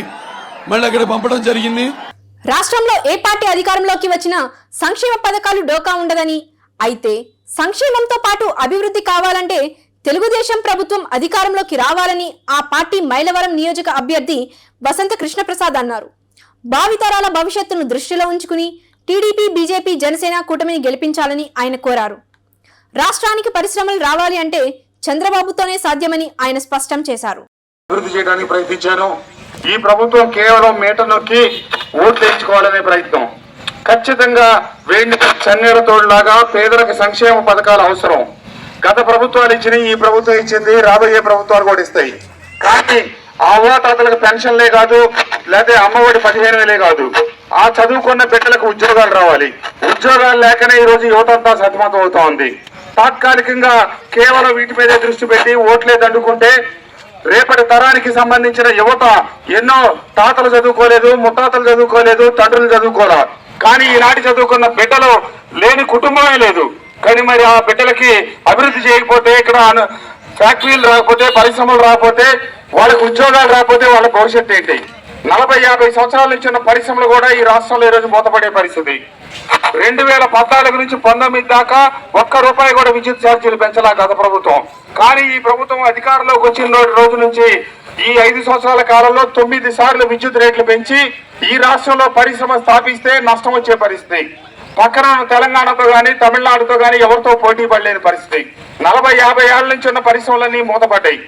మళ్ళీ అక్కడ పంపడం జరిగింది. రాష్ట్రంలో ఏ పార్టీ అధికారంలోకి వచ్చినా సంక్షేమ పథకాలు డోకా ఉండదని, అయితే సంక్షేమంతో పాటు అభివృద్ధి కావాలంటే తెలుగుదేశం ప్రభుత్వం అధికారంలోకి రావాలని ఆ పార్టీ మైలవరం నియోజక అభ్యర్థి వసంత కృష్ణప్రసాద్ అన్నారు. భావితరాల భవిష్యత్తును దృష్టిలో ఉంచుకుని టీడీపీ, బీజేపీ, జనసేన కూటమిని గెలిపించాలని ఆయన కోరారు. రాష్ట్రానికి పరిశ్రమలు రావాలి అంటే చంద్రబాబుతోనే సాధ్యమని ఆయన స్పష్టం చేశారు. అభివృద్ధి చేయడానికి ప్రయత్నించాను. ఈ ప్రభుత్వం కేవలం మేట నొక్కి ఓట్లు వేయించుకోవాలనే ప్రయత్నం. ఖచ్చితంగా వేడిని చన్నీడ తోడులాగా పేదలకు సంక్షేమ పథకాలు అవసరం. గత ప్రభుత్వాలు ఇచ్చిన ఈ ప్రభుత్వం ఇచ్చింది, రాబోయే ప్రభుత్వాలు కూడా ఇస్తాయి. కానీ ఆ అవ్వాతాతలకు పెన్షన్లే కాదు, లేకపోతే అమ్మఒడి 15,000 కాదు, ఆ చదువుకున్న బిడ్డలకు ఉద్యోగాలు రావాలి. ఉద్యోగాలు లేకనే ఈ రోజు యువతంతా సతమతం అవుతా ఉంది. తాత్కాలికంగా కేవలం వీటి మీదే దృష్టి పెట్టి ఓట్లే దండుకుంటే రేపటి తరానికి సంబంధించిన యువత ఎన్నో తాతలు చదువుకోలేదు, ముత్తాతలు చదువుకోలేదు, తండ్రులు చదువుకోలే. కానీ ఈనాటి చదువుకున్న బిడ్డలు లేని కుటుంబమే లేదు. కానీ మరి ఆ బిడ్డలకి అభివృద్ధి చేయకపోతే, ఇక్కడ ఫ్యాక్టరీలు రాకపోతే, పరిశ్రమలు రాకపోతే, వాళ్ళకి ఉద్యోగాలు రాకపోతే వాళ్ళ భవిష్యత్తు ఏంటి? 40-50 సంవత్సరాల నుంచి ఉన్న పరిశ్రమలు కూడా ఈ రాష్ట్రంలో ఈరోజు మూతపడే పరిస్థితి. 2014 నుంచి 19 దాకా ₹1 కూడా విద్యుత్ ఛార్జీలు పెంచలా గత ప్రభుత్వం. కానీ ఈ ప్రభుత్వం అధికారంలోకి వచ్చిన రోజు నుంచి ఈ 5 సంవత్సరాల కాలంలో 9 సార్లు విద్యుత్ రేట్లు పెంచి ఈ రాష్ట్రంలో పరిశ్రమ స్థాపిస్తే నష్టం వచ్చే పరిస్థితి. పక్కన తెలంగాణతో గాని తమిళనాడుతో గాని ఎవరితో పోటీ పడలేని పరిస్థితి. 40-50 ఏళ్ల నుంచి ఉన్న పరిశ్రమలన్నీ మూతపడ్డాయి.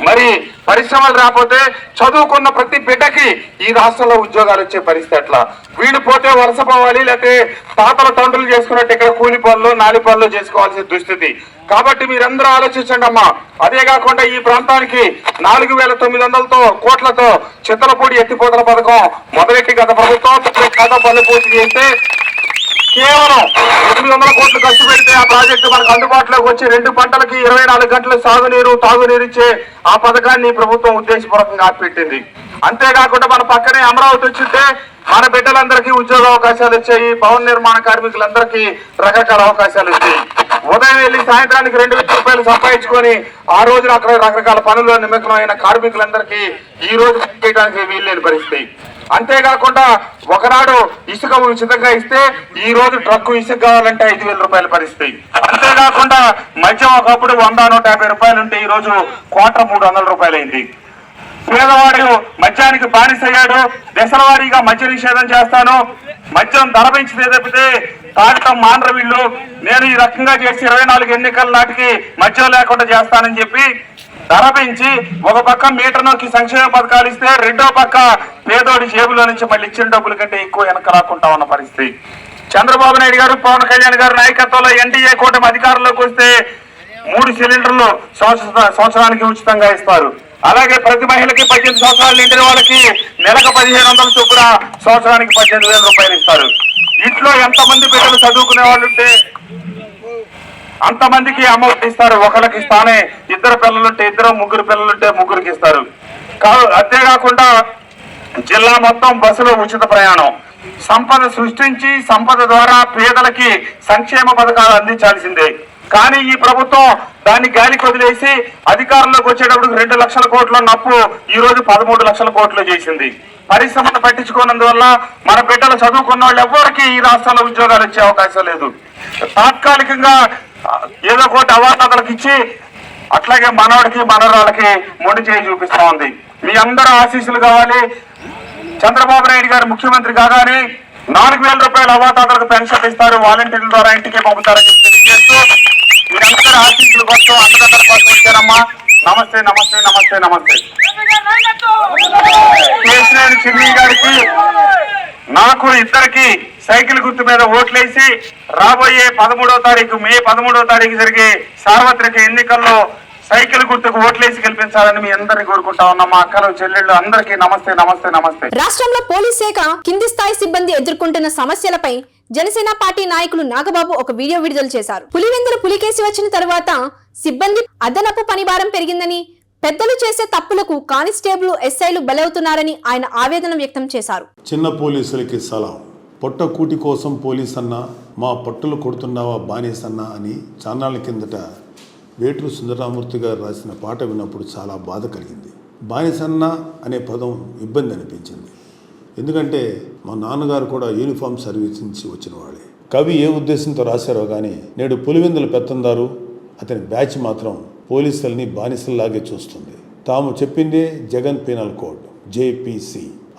మరి పరిశ్రమలు రాకపోతే చదువుకున్న ప్రతి బిడ్డకి ఈ రాష్ట్రంలో ఉద్యోగాలు వచ్చే పరిస్థితి ఎట్లా? వీళ్ళు పోతే వలస పోవాలి, లేకపోతే తాతల తండ్రులు చేసుకున్నట్టు ఇక్కడ కూలి పనులు, నాలి పనులు చేసుకోవాల్సిన దుస్థితి. కాబట్టి మీరందరూ ఆలోచించండి అమ్మా. అదే కాకుండా ఈ ప్రాంతానికి 4,900 కోట్లతో చింతలపూడి ఎత్తిపోతల పథకం మొదలెట్టి గత ప్రభుత్వం పనులు పూర్తి చేస్తే కేవలం 800 కోట్లు ఖర్చు పెడితే ఆ ప్రాజెక్టు మనకు అందుబాటులోకి వచ్చి 2 పంటలకి 24 గంటల సాగునీరు, తాగునీరు ఇచ్చే ఆ పథకాన్ని ప్రభుత్వం ఉద్దేశపూర్వకంగా ఆపిపెట్టింది. అంతేకాకుండా మన పక్కనే అమరావతి వచ్చింటే మన బిడ్డలందరికీ ఉద్యోగ అవకాశాలు వచ్చాయి. భవన నిర్మాణ కార్మికులందరికీ రకరకాల అవకాశాలు వచ్చాయి. ఉదయం వెళ్ళి సాయంత్రానికి 2,000 రూపాయలు సంపాదించుకొని ఆ రోజున అక్కడ రకరకాల పనుల్లో నిమగ్నమైన కార్మికులందరికీ ఈ రోజు చేయడానికి వీల్లేని పరిస్థితి. అంతేకాకుండా ఒకనాడు ఇసుక ఉచితంగా ఇస్తే ఈ రోజు ట్రక్కు ఇసుక కావాలంటే 5,000 రూపాయల పరిస్థితి. అంతేకాకుండా మద్యం ఒకప్పుడు 100-150 రూపాయలు ఉంటే ఈ రోజు క్వార్టర్ 300 రూపాయలు అయింది. పేదవాడు మద్యానికి బానిసయ్యాడు. దశల వారీగా మద్య నిషేధం చేస్తాను, మద్యం ధర పెంచితే తప్పితే తాగటం మానరు వీళ్ళు, నేను ఈ రకంగా చేసి 24 ఎన్నికల నాటికి మద్యం లేకుండా చేస్తానని చెప్పి ధర పెంచి ఒక పక్క మీటర్ నొక్కి సంక్షేమ పథకాలు ఇస్తే రెండో పక్క పేదోడి జేబులో నుంచి మళ్ళీ ఇచ్చిన డబ్బుల కంటే ఎక్కువ వెనక రాకుండా ఉన్న పరిస్థితి. చంద్రబాబు నాయుడు గారు, పవన్ కళ్యాణ్ గారు నాయకత్వంలో ఎన్డీఏ కూటమి అధికారంలోకి వస్తే 3 సిలిండర్లు సంవత్సరానికి ఉచితంగా ఇస్తారు. అలాగే ప్రతి మహిళకి 18 సంవత్సరాలు నిండిన వాళ్ళకి నెలకు 1,500 చొప్పున సంవత్సరానికి 18,000 రూపాయలు ఇస్తారు. ఇంట్లో ఎంతమంది బిడ్డలు చదువుకునే వాళ్ళు ఉంటే అంతమందికి అమౌంట్ ఇస్తారు. ఒకరికి ఇస్తానే 2 పిల్లలుంటే 2, 3 పిల్లలుంటే 3కి ఇస్తారు. అంతేకాకుండా జిల్లా మొత్తం బస్సులో ఉచిత ప్రయాణం. సంపద సృష్టించి సంపద ద్వారా పేదలకి సంక్షేమ పథకాలు అందించాల్సిందే. కానీ ఈ ప్రభుత్వం దాన్ని గాలికి వదిలేసి అధికారంలోకి వచ్చేటప్పుడు 2 లక్షల కోట్ల అప్పు ఈ రోజు 13 లక్షల కోట్లు చేసింది. పరిశ్రమను పట్టించుకోనందువల్ల మన బిడ్డలు చదువుకున్న వాళ్ళు ఎవరికి ఈ రాష్ట్రంలో ఉద్యోగాలు వచ్చే అవకాశం లేదు. తాత్కాలికంగా ఏదో ఒకటి అవార్డులకు ఇచ్చి అట్లాగే మనవాడికి మనరాళ్ళకి మొండి చేయి చూపిస్తా ఉంది. మీ అందరూ ఆశీస్సులు కావాలి. చంద్రబాబు నాయుడు గారు ముఖ్యమంత్రి కాగానే 4,000 రూపాయలు అవాతాతలకు పెన్షన్ ఇస్తారు, వాలంటీర్ల ద్వారా ఇంటికి పంపుతారని చెప్పి తెలియజేస్తూ మీరందరూ ఆశీస్సుల కోసం అందరందరి కోసం వచ్చారమ్మా. నమస్తే నమస్తే నమస్తే నమస్తే. కేసీఆర్ చిన్ని గారికి మాకు ఇద్దరికి సైకిల్ గుర్తు మీద ఓట్లేసి రాబోయే 13వ తారీఖు మే 13వ తారీఖు జరిగే సార్వత్రిక ఎన్నికల్లో సైకిల్ గుర్తుకు ఓట్లేసి గెలిపించాలని మీ అందరినీ కోరుకుంటా ఉన్నాం. మా అక్కలు చెల్లెళ్ళు అందరికీ నమస్తే నమస్తే నమస్తే. రాష్ట్రంలో పోలీస్ శాఖ కింది స్థాయి సిబ్బంది ఎదుర్కొంటున్న సమస్యలపై జనసేన పార్టీ నాయకులు నాగబాబు ఒక వీడియో విడుదల చేశారు. పులివెందులు పులికేసి వచ్చిన తర్వాత సిబ్బంది అదనపు పనిభారం పెరిగిందని, పెద్దలు చేసే తప్పులకు కానిస్టేబుల్ ఎస్ఐలు బలవుతున్నారని ఆయన ఆవేదన వ్యక్తం చేశారు. చిన్న పోలీసులకి సలాం. పొట్ట కూటి కోసం పోలీస్ అన్నా, మా పట్టులు కొడుతున్నావా బానేసన్నా అని చాన్నాళ్ళ కిందట వేటూరు సుందరరామూర్తి గారు రాసిన పాట విన్నప్పుడు చాలా బాధ కలిగింది. బానిసన్న అనే పదం ఇబ్బంది అనిపించింది. ఎందుకంటే మా నాన్నగారు కూడా యూనిఫామ్ సర్వీస్ నుంచి వచ్చిన వాడే. కవి ఏ ఉద్దేశంతో రాశారో కానీ నేడు పులివెందుల పెత్తందారు అతని బ్యాచ్ మాత్రం పోలీసుల్ని బానిసల్లాగే చూస్తుంది. తాము చెప్పిందే జగన్ పీనల్ కోడ్ JPC.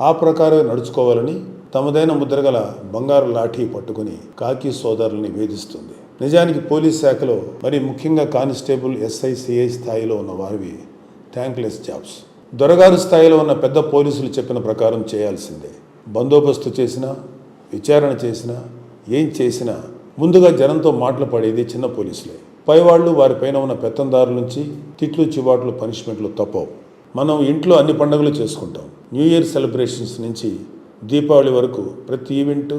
ఆ ప్రకారం నడుచుకోవాలని తమదైన ముద్రగల బంగారు లాఠీ పట్టుకుని కాకి సోదరుల్ని వేధిస్తుంది. నిజానికి పోలీస్ శాఖలో మరి ముఖ్యంగా కానిస్టేబుల్ SI CI స్థాయిలో ఉన్న వారివి థ్యాంక్లెస్ జాబ్స్. దొరగారు స్థాయిలో ఉన్న పెద్ద పోలీసులు చెప్పిన ప్రకారం చేయాల్సిందే. బందోబస్తు చేసినా, విచారణ చేసినా, ఏం చేసినా ముందుగా జనంతో మాటలు పడేది చిన్న పోలీసులే. పైవాళ్లు వారిపైన ఉన్న పెత్తందారుల నుంచి తిట్లు, చివాట్లు, పనిష్మెంట్లు తప్పవు. మనం ఇంట్లో అన్ని పండుగలు చేసుకుంటాం. న్యూ ఇయర్ సెలబ్రేషన్స్ నుంచి దీపావళి వరకు ప్రతి ఈవెంటు,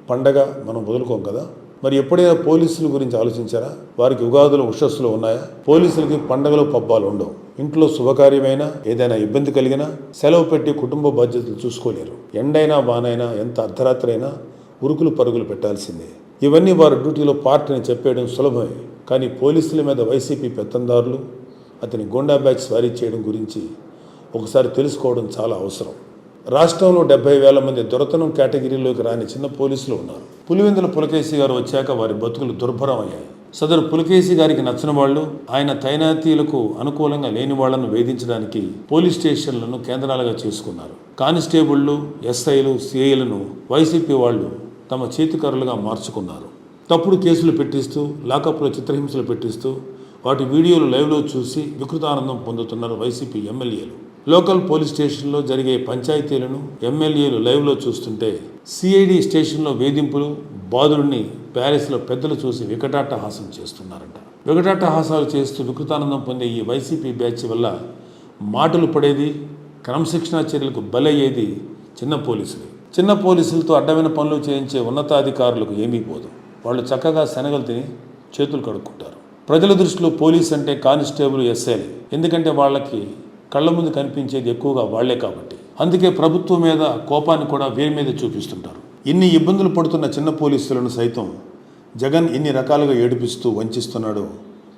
పండగ మనం వదులుకోం కదా. మరి ఎప్పుడైనా పోలీసుల గురించి ఆలోచించారా? వారికి ఉగాదులు, ఉషస్సులు ఉన్నాయా? పోలీసులకి పండగలు, పబ్బాలు ఉండవు. ఇంట్లో శుభకార్యమైనా, ఏదైనా ఇబ్బంది కలిగినా సెలవు పెట్టి కుటుంబ బాధ్యతలు చూసుకోలేరు. ఎండైనా వానైనా, ఎంత అర్ధరాత్రి అయినా ఉరుకులు పరుగులు పెట్టాల్సిందే. ఇవన్నీ వారి డ్యూటీలో పార్ట్ అని చెప్పేయడం సులభమే. కానీ పోలీసుల మీద వైసీపీ పెత్తందారులు, అతని గోండా బ్యాచ్ స్వారీ చేయడం గురించి ఒకసారి తెలుసుకోవడం చాలా అవసరం. రాష్ట్రంలో 70,000 మంది దొరతనం కేటగిరీలోకి రాని చిన్న పోలీసులు ఉన్నారు. పులివెందుల పులకేశి గారు వచ్చాక వారి బతుకులు దుర్భరం అయ్యాయి. సదరు పులకేశి గారికి నచ్చిన వాళ్ళు, ఆయన తైనాతీలకు అనుకూలంగా లేని వాళ్లను వేధించడానికి పోలీస్ స్టేషన్లను కేంద్రాలుగా చేసుకున్నారు. కానిస్టేబుళ్లు, SIలు, CIలను వైసీపీ వాళ్ళు తమ చేతికర్రలుగా మార్చుకున్నారు. తప్పుడు కేసులు పెట్టిస్తూ, లాకప్లో చిత్రహింసలు పెట్టిస్తూ వాటి వీడియోలు లైవ్లో చూసి వికృతానందం పొందుతున్నారు వైసీపీ ఎమ్మెల్యేలు. లోకల్ పోలీస్ స్టేషన్లో జరిగే పంచాయతీలను ఎమ్మెల్యేలు లైవ్లో చూస్తుంటే, CID స్టేషన్లో వేధింపులు, బాధుడిని ప్యారిస్లో పెద్దలు చూసి వికటాట్టహాసం చేస్తున్నారంట. వికటాట్టహాసాలు చేస్తూ వికృతానందం పొందే ఈ వైసీపీ బ్యాచ్ వల్ల మాటలు పడేది, క్రమశిక్షణా చర్యలకు బలయ్యేది చిన్న పోలీసులు. చిన్న పోలీసులతో అడ్డమైన పనులు చేయించే ఉన్నతాధికారులకు ఏమీ పోదు. వాళ్ళు చక్కగా శనగలు తిని చేతులు కడుక్కుంటారు. ప్రజల దృష్టిలో పోలీస్ అంటే కానిస్టేబుల్, SIలే. ఎందుకంటే వాళ్ళకి కళ్ళ ముందు కనిపించేది ఎక్కువగా వాళ్లే కాబట్టి. అందుకే ప్రభుత్వం మీద కోపాన్ని కూడా వీరి మీద చూపిస్తుంటారు. ఇన్ని ఇబ్బందులు పడుతున్న చిన్న పోలీసులను సైతం జగన్ ఇన్ని రకాలుగా ఏడిపిస్తూ వంచిస్తున్నాడో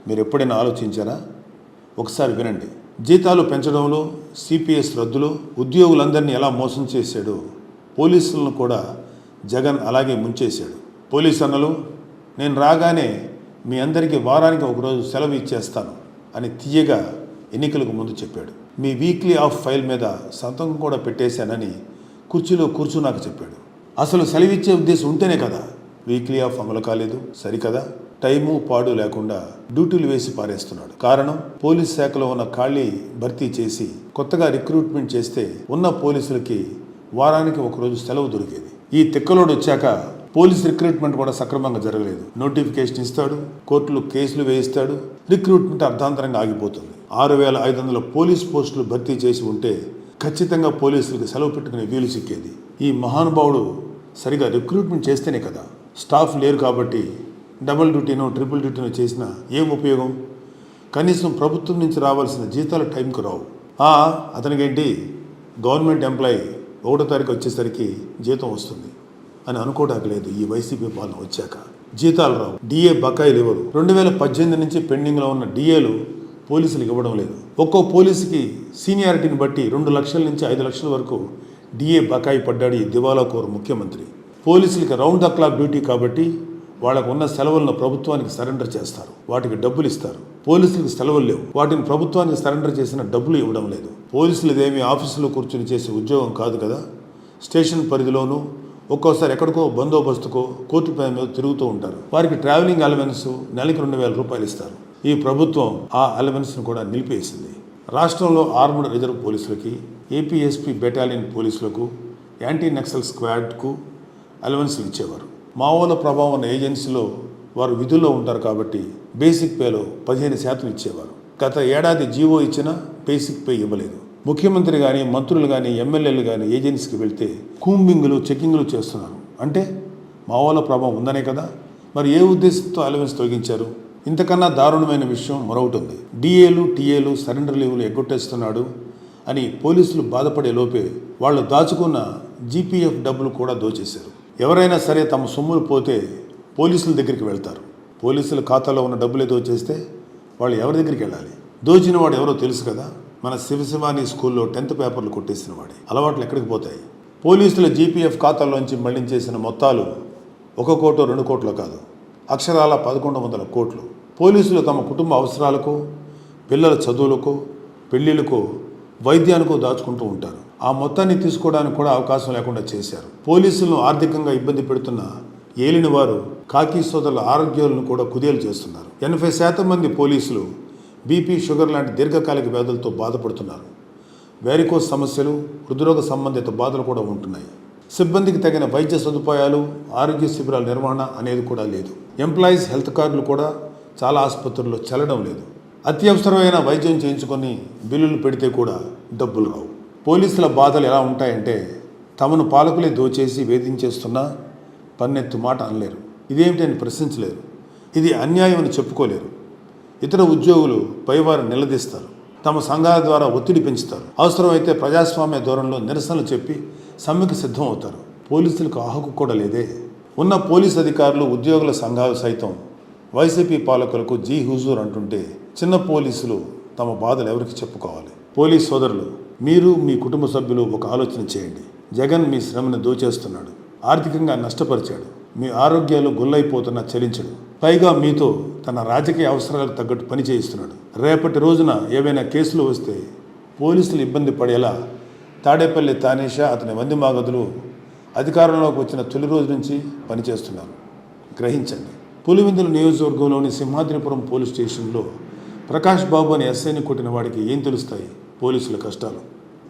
మీరు ఎప్పుడైనా ఆలోచించారా? ఒకసారి వినండి. జీతాలు పెంచడంలో, CPS రద్దులో ఉద్యోగులందరినీ ఎలా మోసం చేశాడో పోలీసులను కూడా జగన్ అలాగే ముంచేశాడు. పోలీసు అన్నలు, నేను రాగానే మీ అందరికీ వారానికి ఒకరోజు సెలవు ఇచ్చేస్తాను అని తీయగా ఎన్నికలకు ముందు చెప్పాడు. మీ వీక్లీ ఆఫ్ ఫైల్ మీద సంతకం కూడా పెట్టేశానని కుర్చీలో కూర్చున్నాక చెప్పాడు. అసలు సెలవిచ్చే ఉద్దేశం ఉంటేనే కదా వీక్లీ ఆఫ్ అమలు కాలేదు. సరికదా? టైము పాడు లేకుండా డ్యూటీలు వేసి పారేస్తున్నాడు. కారణం, పోలీస్ శాఖలో ఉన్న ఖాళీ భర్తీ చేసి కొత్తగా రిక్రూట్మెంట్ చేస్తే ఉన్న పోలీసులకి వారానికి ఒకరోజు సెలవు దొరికేది. ఈ తిక్కలోడు వచ్చాక పోలీస్ రిక్రూట్మెంట్ కూడా సక్రమంగా జరగలేదు. నోటిఫికేషన్ ఇస్తాడు, కోర్టులు కేసులు వేయిస్తాడు, రిక్రూట్మెంట్ అర్ధాంతరంగా ఆగిపోతుంది. 6,500 పోలీస్ పోస్టులు భర్తీ చేసి ఉంటే ఖచ్చితంగా పోలీసులకు సెలవు పెట్టుకునే వీలు సిక్కేది. ఈ మహానుభావుడు సరిగా రిక్రూట్మెంట్ చేస్తేనే కదా. స్టాఫ్ లేరు కాబట్టి డబుల్ డ్యూటీనో, ట్రిపుల్ డ్యూటీనో చేసినా ఏం ఉపయోగం? కనీసం ప్రభుత్వం నుంచి రావాల్సిన జీతాలు టైంకు రావు. అతనికేంటి, గవర్నమెంట్ ఎంప్లాయీ 1వ తారీఖు వచ్చేసరికి జీతం వస్తుంది అని అనుకోవడానికి లేదు. ఈ వైసీపీ పాలన వచ్చాక జీతాలు రావు, DA బకాయిలు ఇవ్వరు. 2018 నుంచి పెండింగ్లో ఉన్న DAలు పోలీసులకు ఇవ్వడం లేదు. ఒక్కో పోలీసుకి సీనియారిటీని బట్టి 2 లక్షల నుంచి 5 లక్షల వరకు DA బకాయి పడ్డాడు ఈ దివాలా కోరు ముఖ్యమంత్రి. పోలీసులకి రౌండ్ ద క్లాక్ డ్యూటీ కాబట్టి వాళ్ళకు ఉన్న సెలవులను ప్రభుత్వానికి సరెండర్ చేస్తారు, వాటికి డబ్బులు ఇస్తారు. పోలీసులకు సెలవులు లేవు, వాటిని ప్రభుత్వానికి సరెండర్ చేసిన డబ్బులు ఇవ్వడం లేదు. పోలీసులు ఇదేమీ ఆఫీసులో కూర్చొని చేసే ఉద్యోగం కాదు కదా. స్టేషన్ పరిధిలోనూ ఒక్కోసారి ఎక్కడికో బందోబస్తుకో, కోర్టు పై మీద తిరుగుతూ ఉంటారు. వారికి ట్రావెలింగ్ అలవెన్స్ నెలకి 2,000 రూపాయలు ఇస్తారు. ఈ ప్రభుత్వం ఆ అలవెన్స్ను కూడా నిలిపేసింది. రాష్ట్రంలో ఆర్మడ్ రిజర్వ్ పోలీసులకి, APSP బెటాలియన్ పోలీసులకు, యాంటీ నక్సల్ స్క్వాడ్కు, అలవెన్స్లు ఇచ్చేవారు. మావోల ప్రభావం ఉన్న ఏజెన్సీలో వారు విధుల్లో ఉంటారు కాబట్టి బేసిక్ పేలో 15% ఇచ్చేవారు. గత ఏడాది జీవో ఇచ్చినా బేసిక్ పే ఇవ్వలేదు. ముఖ్యమంత్రి కానీ, మంత్రులు కానీ, ఎమ్మెల్యేలు కానీ ఏజెన్సీకి వెళ్తే కూంబింగ్లు, చెక్కింగ్లు చేస్తున్నారు. అంటే మావోల ప్రభావం ఉందనే కదా. మరి ఏ ఉద్దేశంతో అలవెన్స్ తొలగించారు? ఇంతకన్నా దారుణమైన విషయం మరొకటి ఉంది. డిఏలు, టీఏలు, సరెండర్ లీవులు ఎగ్గొట్టేస్తున్నాడు అని పోలీసులు బాధపడే లోపే వాళ్ళు దాచుకున్న జీపీఎఫ్ డబ్బులు కూడా దోచేశారు. ఎవరైనా సరే తమ సొమ్ములు పోతే పోలీసుల దగ్గరికి వెళ్తారు. పోలీసుల ఖాతాలో ఉన్న డబ్బులే దోచేస్తే వాళ్ళు ఎవరి దగ్గరికి వెళ్ళాలి? దోచిన వాడు ఎవరో తెలుసు కదా. మన శివశివాని స్కూల్లో 10th పేపర్లు కొట్టేసిన వాడే. అలవాట్లు ఎక్కడికి పోతాయి? పోలీసుల జీపీఎఫ్ ఖాతాల్లోంచి మళ్లించేసిన మొత్తాలు 1 కోటో 2 కోట్లో కాదు, అక్షరాల 1100 కోట్లు. పోలీసులు తమ కుటుంబ అవసరాలకు, పిల్లల చదువులకు, పెళ్లిళ్లకు, వైద్యానికో దాచుకుంటూ ఉంటారు. ఆ మొత్తాన్ని తీసుకోవడానికి కూడా అవకాశం లేకుండా చేశారు. పోలీసులను ఆర్థికంగా ఇబ్బంది పెడుతున్న ఏలిన వారు కాకి సోదరుల ఆరోగ్యాలను కూడా కుదేలు చేస్తున్నారు. 80% మంది పోలీసులు బీపీ, షుగర్ లాంటి దీర్ఘకాలిక వ్యాధులతో బాధపడుతున్నారు. వ్యారికోస్ సమస్యలు, హృద్రోగ సంబంధిత బాధలు కూడా ఉంటున్నాయి. సిబ్బందికి తగిన వైద్య సదుపాయాలు, ఆరోగ్య శిబిరాల నిర్వహణ అనేది కూడా లేదు. ఎంప్లాయీస్ హెల్త్ కార్డులు కూడా చాలా ఆసుపత్రుల్లో చెల్లడం లేదు. అత్యవసరమైన వైద్యం చేయించుకొని బిల్లులు పెడితే కూడా డబ్బులు రావు. పోలీసుల బాధలు ఎలా ఉంటాయంటే తమను పాలకులే దోచేసి వేధించేస్తున్నా పన్నెత్తు మాట అనలేరు. ఇదేమిటని ప్రశ్నించలేరు. ఇది అన్యాయం అని చెప్పుకోలేరు. ఇతర ఉద్యోగులు పైవారు నిలదీస్తారు. తమ సంఘాల ద్వారా ఒత్తిడి పెంచుతారు. అవసరమైతే ప్రజాస్వామ్య ధోరణిలో నిరసనలు చెప్పి సమ్మెకు సిద్ధం అవుతారు. పోలీసులకు ఆ హక్కు కూడా లేదే. ఉన్న పోలీసు అధికారులు, ఉద్యోగుల సంఘాలు సైతం వైసీపీ పాలకులకు జీ హుజూర్ అంటుంటే చిన్న పోలీసులు తమ బాధలు ఎవరికి చెప్పుకోవాలి? పోలీస్ సోదరులు, మీరు మీ కుటుంబ సభ్యులు ఒక ఆలోచన చేయండి. జగన్ మీ శ్రమను దోచేస్తున్నాడు, ఆర్థికంగా నష్టపరిచాడు, మీ ఆరోగ్యాలు గుల్లైపోతున్న చలించడు. పైగా మీతో తన రాజకీయ అవసరాలకు తగ్గట్టు పని చేయిస్తున్నాడు. రేపటి రోజున ఏవైనా కేసులు వస్తే పోలీసులు ఇబ్బంది పడేలా తాడేపల్లి తానేషా, అతని మంది మాగదులు అధికారంలోకి వచ్చిన తొలి రోజు నుంచి పనిచేస్తున్నారు. గ్రహించండి. పులివెందుల నియోజకవర్గంలోని సింహాద్రిపురం పోలీస్ స్టేషన్లో ప్రకాష్ బాబు అని ఎస్ఐని కొట్టిన వాడికి ఏం తెలుస్తాయి పోలీసుల కష్టాలు?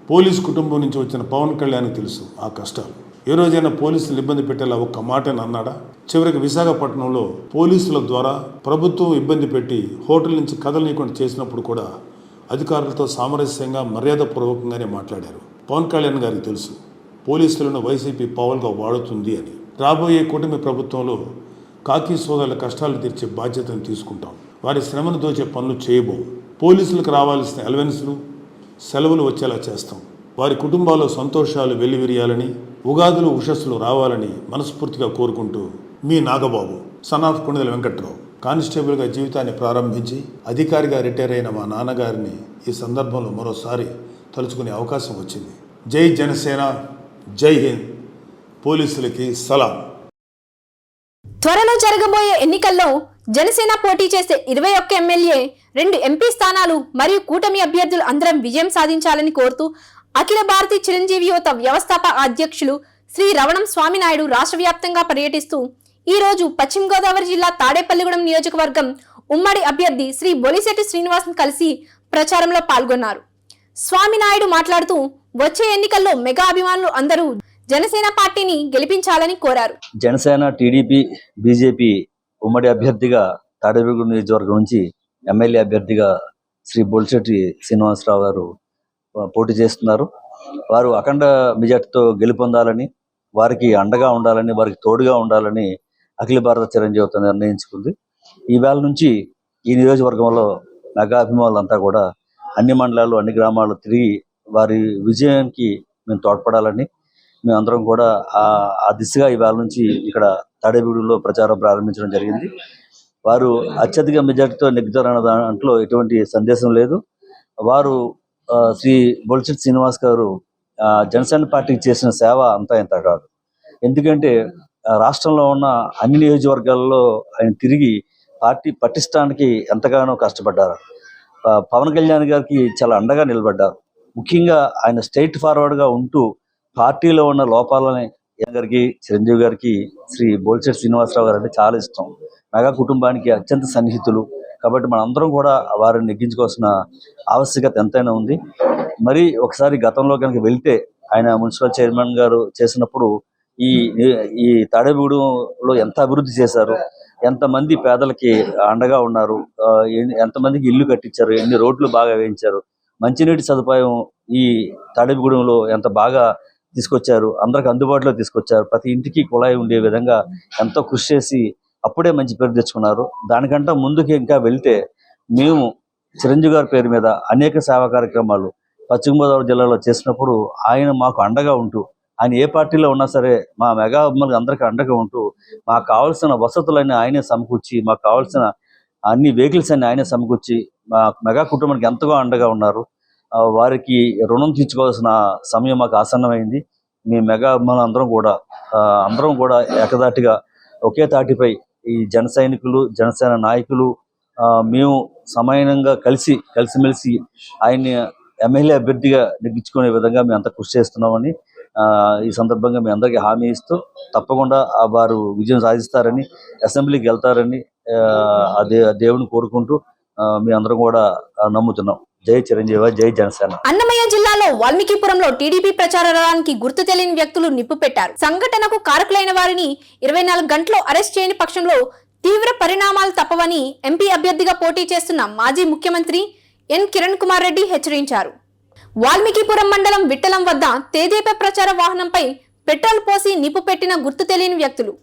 పోలీసు కుటుంబం నుంచి వచ్చిన పవన్ కళ్యాణ్కి తెలుసు ఆ కష్టాలు. ఏ రోజైనా పోలీసులు ఇబ్బంది పెట్టేలా ఒక్క మాటని అన్నాడా? చివరికి విశాఖపట్నంలో పోలీసుల ద్వారా ప్రభుత్వం ఇబ్బంది పెట్టి హోటల్ నుంచి కదలనీయకుండా చేసినప్పుడు కూడా అధికారులతో సామరస్యంగా, మర్యాదపూర్వకంగానే మాట్లాడారు. పవన్ కళ్యాణ్ గారికి తెలుసు పోలీసులను వైసీపీ పావులుగా వాడుతుంది అని. రాబోయే కూటమి ప్రభుత్వంలో కాకి సోదరుల కష్టాలు తీర్చే బాధ్యతను తీసుకుంటాం. వారి శ్రమను దోచే పనులు చేయబోం. పోలీసులకు రావాల్సిన అలవెన్స్లు, సెలవులు వచ్చేలా చేస్తాం. వారి కుటుంబాల్లో సంతోషాలు వెల్లివిరియాలని, ఉగాదులు, ఉషస్సులు రావాలని మనస్ఫూర్తిగా కోరుకుంటూ మీ నాగబాబు, సన్ ఆఫ్ కొండల వెంకట్రావు. కానిస్టేబుల్గా జీవితాన్ని ప్రారంభించి అధికారిగా రిటైర్ అయిన మా నాన్నగారిని ఈ సందర్భంలో మరోసారి తలుచుకునే అవకాశం వచ్చింది. జై జనసేన, జై హింద్. పోలీసులకి సలాం. త్వరలో జరగబోయే ఎన్నికల్లో జనసేన పోటీ చేసే 21 ఎమ్మెల్యే, 2 ఎంపీ స్థానాలు మరియు కూటమి అభ్యర్థులు అందరం విజయం సాధించాలని కోరుతూ అఖిల భారతీయ చిరంజీవి యువత వ్యవస్థాపక అధ్యక్షులు శ్రీ రవణం స్వామినాయుడు రాష్ట్ర వ్యాప్తంగా పర్యటిస్తూ ఈ రోజు పశ్చిమ గోదావరి జిల్లా తాడేపల్లిగూడెం నియోజకవర్గం ఉమ్మడి అభ్యర్థి శ్రీ బొలిశెట్టి శ్రీనివాస్ను కలిసి ప్రచారంలో పాల్గొన్నారు. స్వామినాయుడు మాట్లాడుతూ వచ్చే ఎన్నికల్లో మెగా అభిమానులు అందరూ జనసేన పార్టీని గెలిపించాలని కోరారు. జనసేన, టీడీపీ, బీజేపీ ఉమ్మడి అభ్యర్థిగా తాడేపల్లిగూడెం నియోజకవర్గం నుంచి ఎమ్మెల్యే అభ్యర్థిగా శ్రీ బొలిశెట్టి శ్రీనివాసరావు గారు పోటీ చేస్తున్నారు. వారు అఖండ మెజార్టీతో గెలుపొందాలని, వారికి అండగా ఉండాలని, వారికి తోడుగా ఉండాలని అఖిల భారత చిరంజీవితో నిర్ణయించుకుంది. ఈవేళ నుంచి ఈ నియోజకవర్గంలో మెగా అభిమానులంతా కూడా అన్ని మండలాలు, అన్ని గ్రామాలు తిరిగి వారి విజయానికి మేము తోడ్పడాలని మేమందరం కూడా ఆ దిశగా ఈవేళ నుంచి ఇక్కడ తాడేపల్లిగూడెంలో ప్రచారం ప్రారంభించడం జరిగింది. వారు అత్యధిక మెజార్టీతో నెగ్గుతారన్న దాంట్లో ఎటువంటి సందేశం లేదు. వారు శ్రీ బొలిశెట్టి శ్రీనివాస్ గారు జనసేన పార్టీకి చేసిన సేవ అంతా ఇంత కాదు. ఎందుకంటే రాష్ట్రంలో ఉన్న అన్ని నియోజకవర్గాల్లో ఆయన తిరిగి పార్టీ పటిష్టానికి ఎంతగానో కష్టపడ్డారు. పవన్ కళ్యాణ్ గారికి చాలా అండగా నిలబడ్డారు. ముఖ్యంగా ఆయన స్ట్రైట్ ఫార్వర్డ్గా ఉంటూ పార్టీలో ఉన్న లోపాలని గారికి, చిరంజీవి గారికి శ్రీ బొలిశెట్టి శ్రీనివాసరావు గారు అంటే చాలా ఇష్టం. మెగా కుటుంబానికి అత్యంత సన్నిహితులు కాబట్టి మనందరం కూడా వారిని నెగ్గించుకోవాల్సిన ఆవశ్యకత ఎంతైనా ఉంది. మరి ఒకసారి గతంలో కనుక వెళ్తే ఆయన మున్సిపల్ చైర్మన్ గారు చేసినప్పుడు ఈ ఈ తాడేపూడిలో ఎంత అభివృద్ధి చేశారు, ఎంతమంది పేదలకి అండగా ఉన్నారు, ఎంతమందికి ఇల్లు కట్టించారు, ఎన్ని రోడ్లు బాగా వేయించారు, మంచినీటి సదుపాయం ఈ తాడేపూడిలో ఎంత బాగా తీసుకొచ్చారు, అందరికి అందుబాటులో తీసుకొచ్చారు, ప్రతి ఇంటికి కుళాయి ఉండే విధంగా ఎంతో కృషి చేసి అప్పుడే మంచి పేరు తెచ్చుకున్నారు. దానికంటే ముందుకి ఇంకా వెళ్తే మేము చిరంజీవి గారి పేరు మీద అనేక సేవా కార్యక్రమాలు పశ్చిమ గోదావరి జిల్లాలో చేసినప్పుడు ఆయన మాకు అండగా ఉంటూ, ఆయన ఏ పార్టీలో ఉన్నా సరే మా మెగా అభిమానులకు అందరికీ అండగా ఉంటూ మాకు కావాల్సిన వసతులన్నీ ఆయనే సమకూర్చి, మాకు కావాల్సిన అన్ని వెహికల్స్ అన్ని ఆయనే సమకూర్చి మా మెగా కుటుంబానికి ఎంతగా అండగా ఉన్నారు. వారికి రుణం తీర్చుకోవాల్సిన సమయం మాకు ఆసన్నమైంది. మీ మెగా అభిమానులు అందరం కూడా ఏకదాటిగా ఒకే తాటిపై ఈ జన సైనికులు, జనసేన నాయకులు మేము సమానంగా కలిసిమెలిసి ఆయన్ని ఎమ్మెల్యే అభ్యర్థిగా నెగ్గించుకునే విధంగా మేము అంతా కృషి చేస్తున్నామని ఈ సందర్భంగా మీ అందరికీ హామీ ఇస్తూ, తప్పకుండా వారు విజయం సాధిస్తారని, అసెంబ్లీకి వెళ్తారని దేవుని కోరుకుంటూ మీ అందరం కూడా నమ్ముతున్నాం. జై చిరంజీవి, జై జనసేన. అన్నమయ్య జిల్లాలో వాల్మీకిపురంలో టీడీపీ ప్రచార రథానికి గుర్తు తెలియని వ్యక్తులు నిప్పు పెట్టారు. సంఘటనకు కారకులైన వారిని 24 గంటల్లో అరెస్ట్ చేయని పక్షంలో తీవ్ర పరిణామాలు తప్పవని ఎంపీ అభ్యర్థిగా పోటీ చేస్తున్న మాజీ ముఖ్యమంత్రి ఎన్ కిరణ్ కుమార్ రెడ్డి హెచ్చరించారు. వాల్మీకిపురం మండలం విట్టలం వద్ద తేదేపా ప్రచార వాహనంపై పెట్రోల్ పోసి నిప్పు పెట్టిన గుర్తు తెలియని వ్యక్తులు.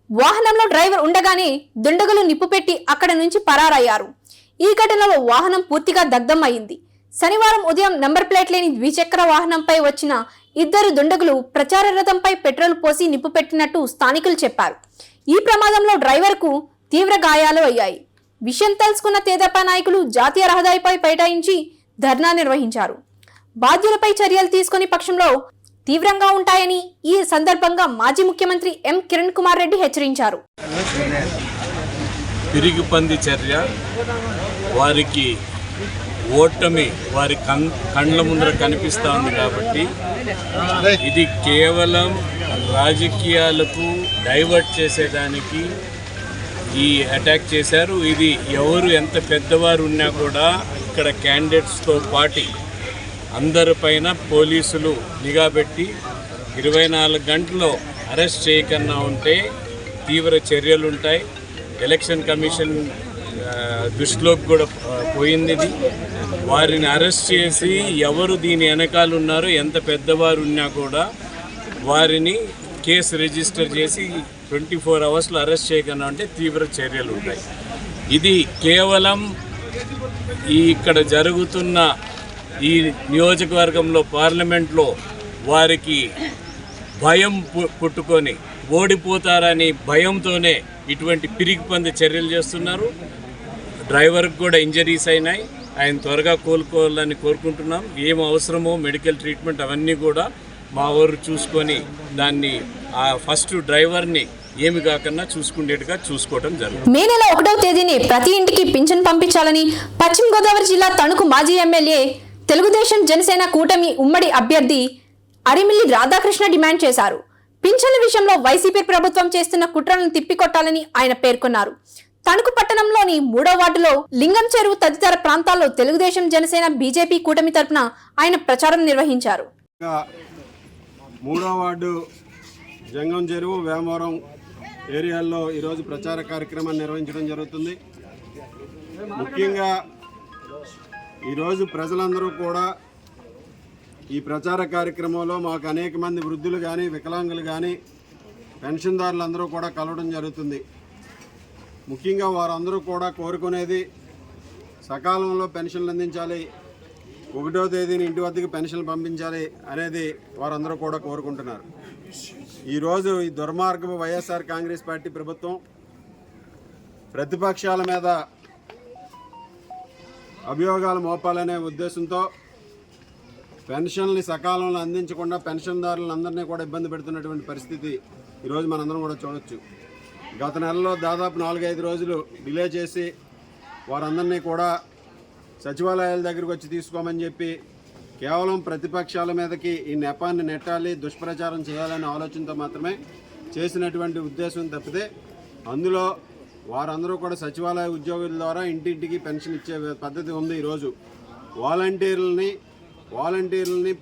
వాహనంలో డ్రైవర్ ఉండగానే దుండగులు నిప్పు పెట్టి అక్కడి నుంచి పరారయ్యారు. ఈ ఘటనలో వాహనం పూర్తిగా దగ్ధం అయింది. శనివారం ఉదయం నంబర్ ప్లేట్ లేని ద్విచక్ర వాహనంపై వచ్చిన 2 దుండగులు ప్రచార రథంపై పెట్రోల్ పోసి నిప్పు పెట్టినట్టు స్థానికులు చెప్పారు. ఈ ప్రమాదంలో డ్రైవర్కు తీవ్ర గాయాలు అయ్యాయి. విషయం తెలుసుకున్న తేదేపా నాయకులు జాతీయ రహదారిపై బైఠాయించి ధర్నా నిర్వహించారు. బాధ్యులపై చర్యలు తీసుకుని పక్షంలో తీవ్రంగా ఉంటాయని ఈ సందర్భంగా మాజీ ముఖ్యమంత్రి ఎం కిరణ్ కుమార్ రెడ్డి హెచ్చరించారు. పిరిగిపంది చర్య, వారికి ఓటమి వారి కండ్ల ముందర కనిపిస్తూ ఉంది కాబట్టి ఇది కేవలం రాజకీయాలకు డైవర్ట్ చేసేదానికి ఈ అటాక్ చేశారు. ఇది ఎవరు ఎంత పెద్దవారు ఉన్నా కూడా ఇక్కడ క్యాండిడేట్స్తో పాటు అందరిపైన పోలీసులు నిఘా పెట్టి 24 గంటల్లో అరెస్ట్ చేయకన్నా ఉంటే తీవ్ర చర్యలు ఉంటాయి. ఎలక్షన్ కమిషన్ దృష్టిలోకి కూడా పోయింది. ఇది వారిని అరెస్ట్ చేసి ఎవరు దీని వెనకాల ఉన్నారో ఎంత పెద్దవారు ఉన్నా కూడా వారిని కేసు రిజిస్టర్ చేసి 24 అవర్స్లో అరెస్ట్ చేయకుండా ఉంటే తీవ్ర చర్యలు ఉంటాయి. ఇది కేవలం ఇక్కడ జరుగుతున్న ఈ నియోజకవర్గంలో పార్లమెంట్లో వారికి భయం పుట్టుకొని ఓడిపోతారని భయంతోనే ఇటువంటి పిరిగిపంది చర్యలు చేస్తున్నారు. డ్రైవర్కి కూడా ఇంజరీస్ అయినాయి. ఆయన త్వరగా కోలుకోవాలని కోరుకుంటున్నాం. ఏం అవసరమో మెడికల్ ట్రీట్మెంట్ అవన్నీ కూడా మా ఊరు చూసుకొని దాన్ని ఆ ఫస్ట్ డ్రైవర్ని ఏమి కాకుండా చూసుకునేట్టుగా చూసుకోవడం జరుగుతుంది. మే నెల 1వ తేదీని ప్రతి ఇంటికి పింఛన్ పంపించాలని పశ్చిమ గోదావరి జిల్లా తణుకు మాజీ ఎమ్మెల్యే, తెలుగుదేశం జనసేన కూటమి ఉమ్మడి అభ్యర్థి అరిమిల్లి రాధాకృష్ణ డిమాండ్ చేశారు. పింఛన్ల విషయంలో వైసీపీ ప్రభుత్వం చేస్తున్న కుట్రలను తిప్పికొట్టాలని ఆయన పేర్కొన్నారు. తణుకు పట్టణంలోని 3వ వార్డులో లింగం చెరువు తదితర ప్రాంతాల్లో తెలుగుదేశం జనసేన బీజేపీ కూటమి తరపున ఆయన ప్రచారం నిర్వహించారు. 3వ వార్డు జంగం చెరువు, వేమవరం ఏరియాల్లో ఈరోజు ప్రచార కార్యక్రమాన్ని నిర్వహించడం జరుగుతుంది. ముఖ్యంగా ఈరోజు ప్రజలందరూ కూడా ఈ ప్రచార కార్యక్రమంలో మాకు అనేక మంది వృద్ధులు కానీ, వికలాంగులు కానీ, పెన్షన్దారులు అందరూ కూడా కలవడం జరుగుతుంది. ముఖ్యంగా వారందరూ కూడా కోరుకునేది సకాలంలో పెన్షన్లు అందించాలి, 1వ తేదీని ఇంటి వద్దకు పెన్షన్లు పంపించాలి అనేది వారందరూ కూడా కోరుకుంటున్నారు. ఈరోజు ఈ దుర్మార్గపు వైఎస్ఆర్ కాంగ్రెస్ పార్టీ ప్రభుత్వం ప్రతిపక్షాల మీద అభియోగాలు మోపాలనే ఉద్దేశంతో పెన్షన్లు సకాలంలో అందించకుండా పెన్షన్దారులందరినీ కూడా ఇబ్బంది పెడుతున్నటువంటి పరిస్థితి ఈరోజు మనందరం కూడా చూడొచ్చు. గత నెలలో దాదాపు 4-5 రోజులు డిలే చేసి వారందరినీ కూడా సచివాలయాల దగ్గరకు వచ్చి తీసుకోమని చెప్పి కేవలం ప్రతిపక్షాల మీదకి ఈ నెపాన్ని నెట్టాలి, దుష్ప్రచారం చేయాలనే ఆలోచనతో మాత్రమే చేసినటువంటి ఉద్దేశం తప్పితే అందులో వారందరూ కూడా సచివాలయ ఉద్యోగుల ద్వారా ఇంటింటికి పెన్షన్ ఇచ్చే పద్ధతి ఉంది. ఈరోజు వాలంటీర్లని వాలంటీర్లని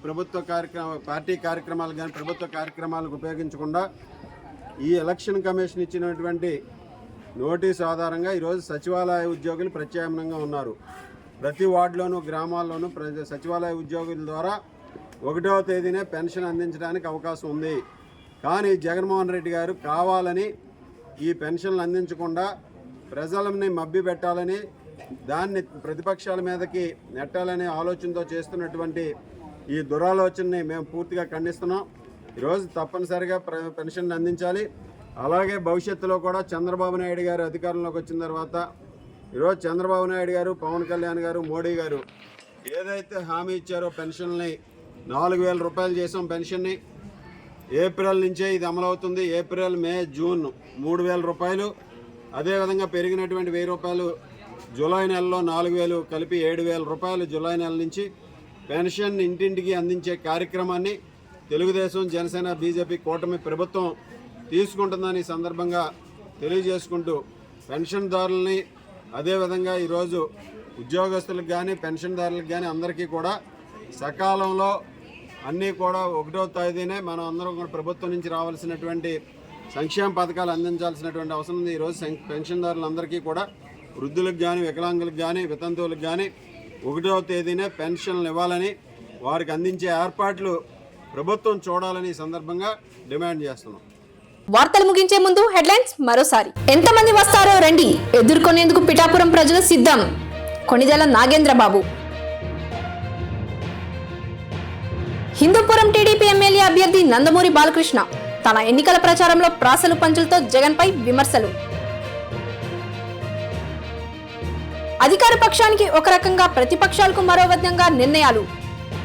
పార్టీ కార్యక్రమాలు కానీ ప్రభుత్వ కార్యక్రమాలకు ఉపయోగించకుండా ఈ ఎలక్షన్ కమిషన్ ఇచ్చినటువంటి నోటీస్ ఆధారంగా ఈరోజు సచివాలయ ఉద్యోగులు ప్రత్యామ్నాయంగా ఉన్నారు. ప్రతి వార్డులోనూ గ్రామాల్లోనూ సచివాలయ ఉద్యోగుల ద్వారా 1వ తేదీనే పెన్షన్ అందించడానికి అవకాశం ఉంది. కానీ జగన్మోహన్ రెడ్డి గారు కావాలని ఈ పెన్షన్లు అందించకుండా ప్రజలని మభ్య పెట్టాలని, దాన్ని ప్రతిపక్షాల మీదకి నెట్టాలనే ఆలోచనతో చేస్తున్నటువంటి ఈ దురాలోచనని మేము పూర్తిగా ఖండిస్తున్నాం. ఈరోజు తప్పనిసరిగా పెన్షన్లు అందించాలి. అలాగే భవిష్యత్తులో కూడా చంద్రబాబు నాయుడు గారు అధికారంలోకి వచ్చిన తర్వాత ఈరోజు చంద్రబాబు నాయుడు గారు, పవన్ కళ్యాణ్ గారు, మోడీ గారు ఏదైతే హామీ ఇచ్చారో పెన్షన్ని 4,000 రూపాయలు చేసాం. పెన్షన్ని ఏప్రిల్ నుంచే ఇది అమలవుతుంది. ఏప్రిల్, మే, జూన్ 3,000 రూపాయలు. అదేవిధంగా పెరిగినటువంటి 1,000 రూపాయలు జూలై నెలలో 4,000 కలిపి 7,000 రూపాయలు జూలై నెల నుంచి పెన్షన్ ఇంటింటికి అందించే కార్యక్రమాన్ని తెలుగుదేశం, జనసేన, బీజేపీ కూటమి ప్రభుత్వం తీసుకుంటుందని ఈ సందర్భంగా తెలియజేసుకుంటూ పెన్షన్దారులని, అదేవిధంగా ఈరోజు ఉద్యోగస్తులకు కానీ పెన్షన్దారులకు కానీ అందరికీ కూడా సకాలంలో అన్నీ కూడా 1వ తేదీనే మనం అందరం కూడా ప్రభుత్వం నుంచి రావాల్సినటువంటి సంక్షేమ పథకాలు అందించాల్సినటువంటి అవసరం ఉంది. ఈరోజు పెన్షన్దారులందరికీ కూడా వృద్ధులకు కానీ, వికలాంగులకు కానీ, వితంతువులకు కానీ 1వ తేదీనే పెన్షన్లు ఇవ్వాలని, వారికి అందించే ఏర్పాట్లు ప్రభుత్వం చూడాలని ఈ సందర్భంగా డిమాండ్ చేస్తున్నాం. వార్తలు ముగించే ముందు హెడ్లైన్స్ మరోసారి. ఎంతమంది వస్తారో రండి, ఎదుర్కొనేందుకు పిఠాపురం ప్రజలు సిద్ధం. కొణిదెల నాగేంద్రబాబు. హిందూపురం టీడీపీ ఎమ్మెల్యే అభ్యర్థి నందమూరి బాలకృష్ణ తన ఎన్నికల ప్రచారంలో ప్రాసలు పంచులతో జగన్పై విమర్శలు. అధికార పక్షానికి ఒక రకంగా, ప్రతిపక్షాలకు మరో విధంగా నిర్ణయాలు.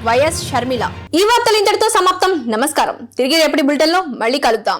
వైఎస్ షర్మిల. ఈ వార్తలు ఇంతటితో సమాప్తం. నమస్కారం. తిరిగి రేపటి బులెటిన్లో మళ్ళీ కలుద్దాం.